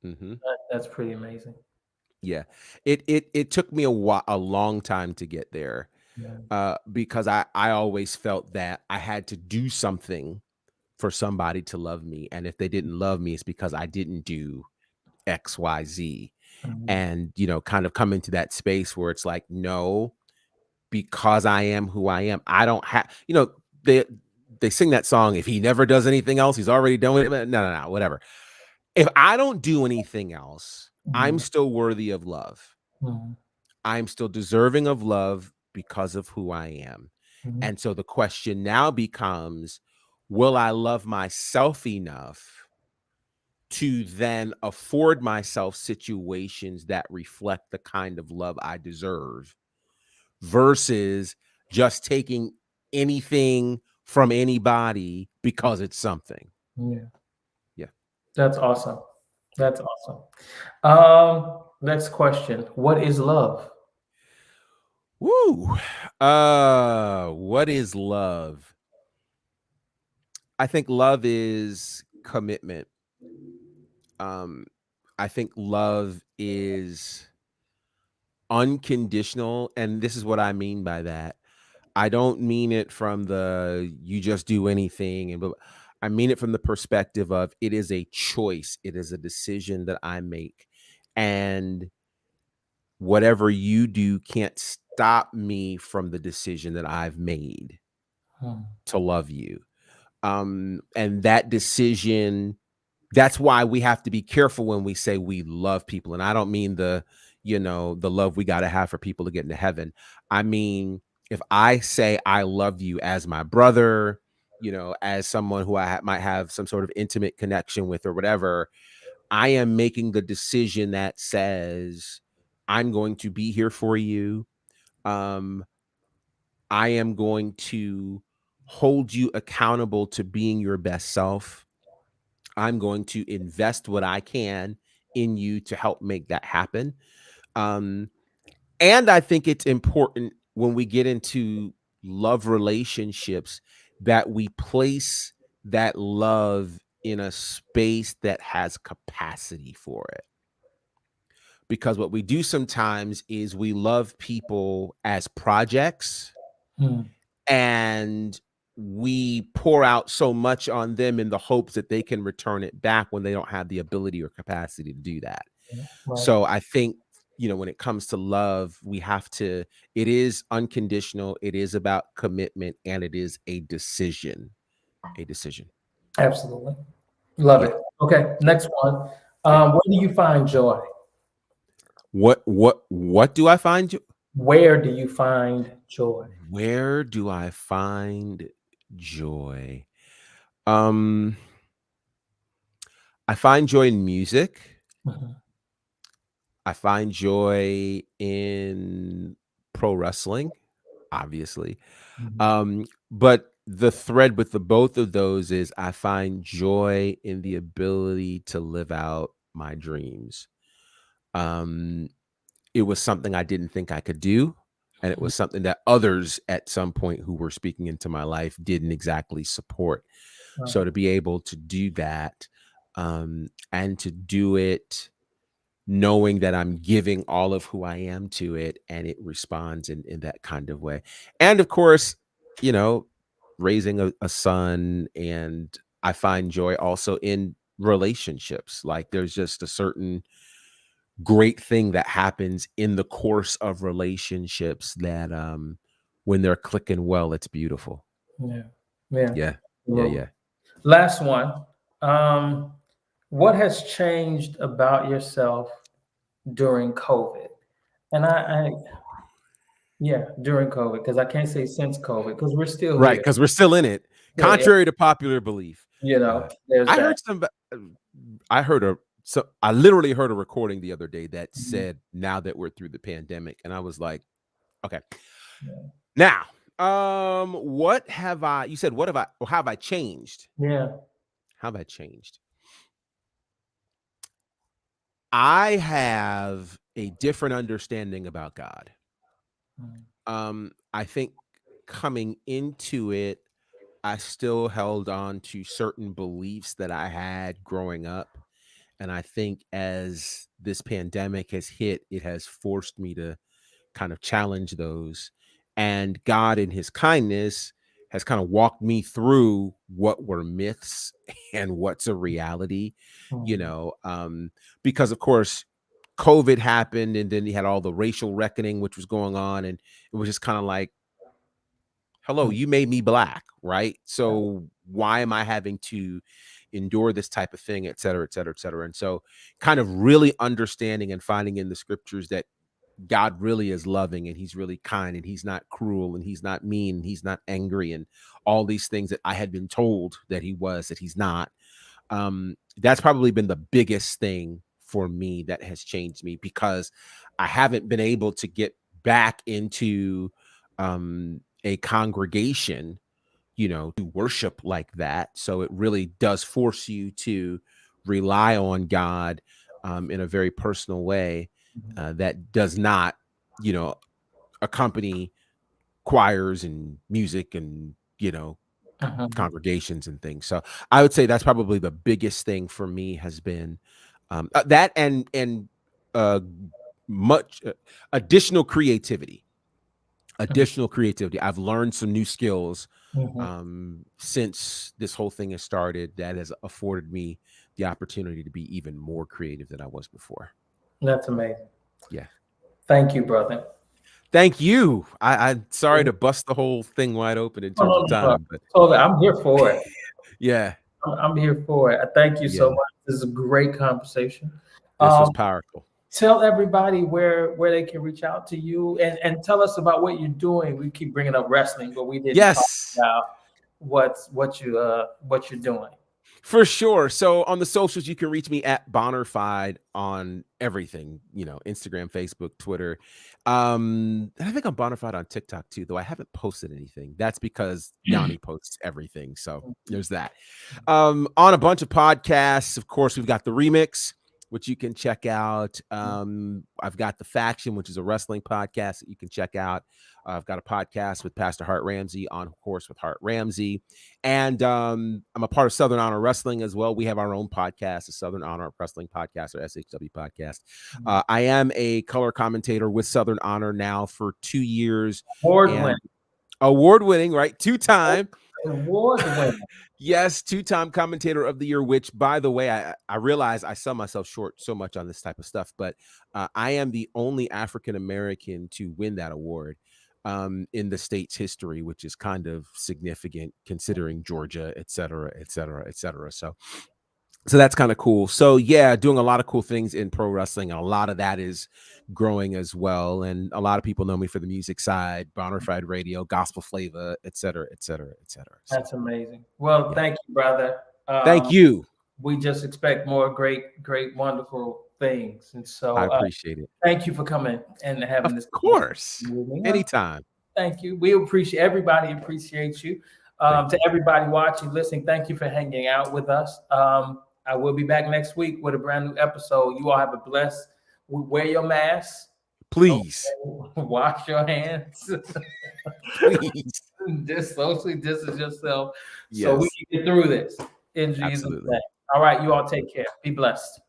Hmm. That's pretty amazing. Yeah. It took me a long time to get there, Yeah. because I always felt that I had to do something for somebody to love me, and if they didn't love me, it's because I didn't do X, Y, Z, Mhm. and kind of come into that space where it's like, no, because I am who I am, I don't have, they sing that song, if he never does anything else, he's already done with it. No, no, no, whatever. if I don't do anything else, I'm Mhm. still worthy of love. Mhm. I'm still deserving of love because of who I am. Mhm. And so the question now becomes, will I love myself enough to then afford myself situations that reflect the kind of love I deserve versus just taking anything from anybody because it's something? Yeah, Yeah. that's awesome. That's awesome. Next question. What is love? Woo. What is love? I think love is commitment. Um, I think love is unconditional. And this is what I mean by that. I don't mean it from the you just do anything and I mean it from the perspective of it is a choice. It is a decision that I make. And whatever you do can't stop me from the decision that I've made Hmm. to love you. And that decision, that's why we have to be careful when we say we love people. And I don't mean the love we got to have for people to get into heaven. I mean, if I say I love you as my brother, as someone who might have some sort of intimate connection with or whatever, I am making the decision that says I'm going to be here for you. Um, I am going to hold you accountable to being your best self. I'm going to invest what I can in you to help make that happen. Um, and I think it's important when we get into love relationships that we place that love in a space that has capacity for it. Because what we do sometimes is we love people as projects Hmm. and we pour out so much on them in the hopes that they can return it back when they don't have the ability or capacity to do that. Right. So I think, when it comes to love, it is unconditional, it is about commitment, and it is a decision. A decision. Absolutely. Love Yeah. it. Okay. Yeah. Next one. Yeah. Where do you find joy? What do I find? Where do you find joy? Where do I find joy? Um, I find joy in music. Mhm. I find joy in pro wrestling, obviously. Mhm. But the thread with the both of those is I find joy in the ability to live out my dreams. Um, it was something I didn't think I could do. And it was something that others at some point who were speaking into my life didn't exactly support. So Right. to be able to do that, and to do it knowing that I'm giving all of who I am to it and it responds in that kind of way. And of course, you know, raising a son, and I find joy also in relationships. Like there's just a certain great thing that happens in the course of relationships that when they're clicking well, it's beautiful. Yeah. Yeah. Yeah. Yeah, Absolutely. yeah. Last one. Um, what has changed about yourself during COVID? And yeah, during COVID, because I can't say since COVID, because we're still Right, here. because we're still in it. Yeah, yeah, Contrary to popular belief. Uh, there's I that. heard some I heard I literally heard a recording the other day that Mhm. said, "Now that we're through the pandemic," and I was like, "Okay." Yeah. Now, what have I? You said, "What have I? Or how have I changed? Yeah. How have I changed?" I have a different understanding about God. Mhm. I think coming into it, I still held on to certain beliefs that I had growing up. And I think as this pandemic has hit, it has forced me to kind of challenge those. And God, in his kindness, has kind of walked me through what were myths and what's a reality, you Mhm. know, because of course, COVID happened and then you had all the racial reckoning, which was going on. And it was just kind of like, hello, Mhm. you made me black, right? So why am I having to endure this type of thing, et cetera, et cetera, et cetera. And so kind of really understanding and finding in the scriptures that God really is loving, and he's really kind, and he's not cruel, and he's not mean, and he's not angry, and all these things that I had been told that he was, that he's not. That's probably been the biggest thing for me that has changed me, because I haven't been able to get back into a congregation, to worship like that. So it really does force you to rely on God in a very personal way that does not, accompany choirs and music and, congregations and things. So I would say that's probably the biggest thing for me has been that and much additional creativity. I've learned some new skills since this whole thing has started that has afforded me the opportunity to be even more creative than I was before. That's amazing. Yeah. Thank you, brother. Thank you. I'm sorry to bust the whole thing wide open in terms of time, but I'm here for it. yeah, I'm here for it. I thank you so Yeah. much. This is a great conversation. this was powerful. Tell everybody where they can reach out to you, and tell us about what you're doing. We keep bringing up wrestling, but we didn't Yes. talk about what you're doing. For sure. So on the socials, you can reach me at Bonnerfied on everything, Instagram, Facebook, Twitter. And I think I'm Bonnerfied on TikTok too, though I haven't posted anything. That's because Yanni posts everything. So there's that. On a bunch of podcasts, of course, we've got The Remix, which you can check out. I've got The Faction, which is a wrestling podcast that you can check out. I've got a podcast with Pastor Hart Ramsey, On Course with Hart Ramsey. And I'm a part of Southern Honor Wrestling as well. We have our own podcast, the Southern Honor Wrestling Podcast, or SHW Podcast. I am a color commentator with Southern Honor now for 2 years. Award-winning, right? Two-time. Award-winning. Yes, two-time commentator of the year, which, by the way, I realize I sell myself short so much on this type of stuff, but I am the only African-American to win that award in the state's history, which is kind of significant considering Georgia, et cetera, et cetera, et cetera. So that's kind of cool. So yeah, doing a lot of cool things in pro wrestling. A lot of that is growing as well. And a lot of people know me for the music side, Bonnerfied Radio, Gospel Flavor, et cetera, et cetera, et cetera. So, that's amazing. Well, yeah. Thank you, brother. Thank you. We just expect more great, wonderful things. And so I appreciate it. Thank you for coming and having this. Of course. Anytime. Thank you. We appreciate everybody. Appreciate you. To everybody watching, listening, thank you for hanging out with us. I will be back next week with a brand new episode. You all have a blessed. Wear your mask. Please. Okay. Wash your hands. Please. Just socially distance yourself. Yes. So we can get through this. In Jesus' name. All right. You all take care. Be blessed.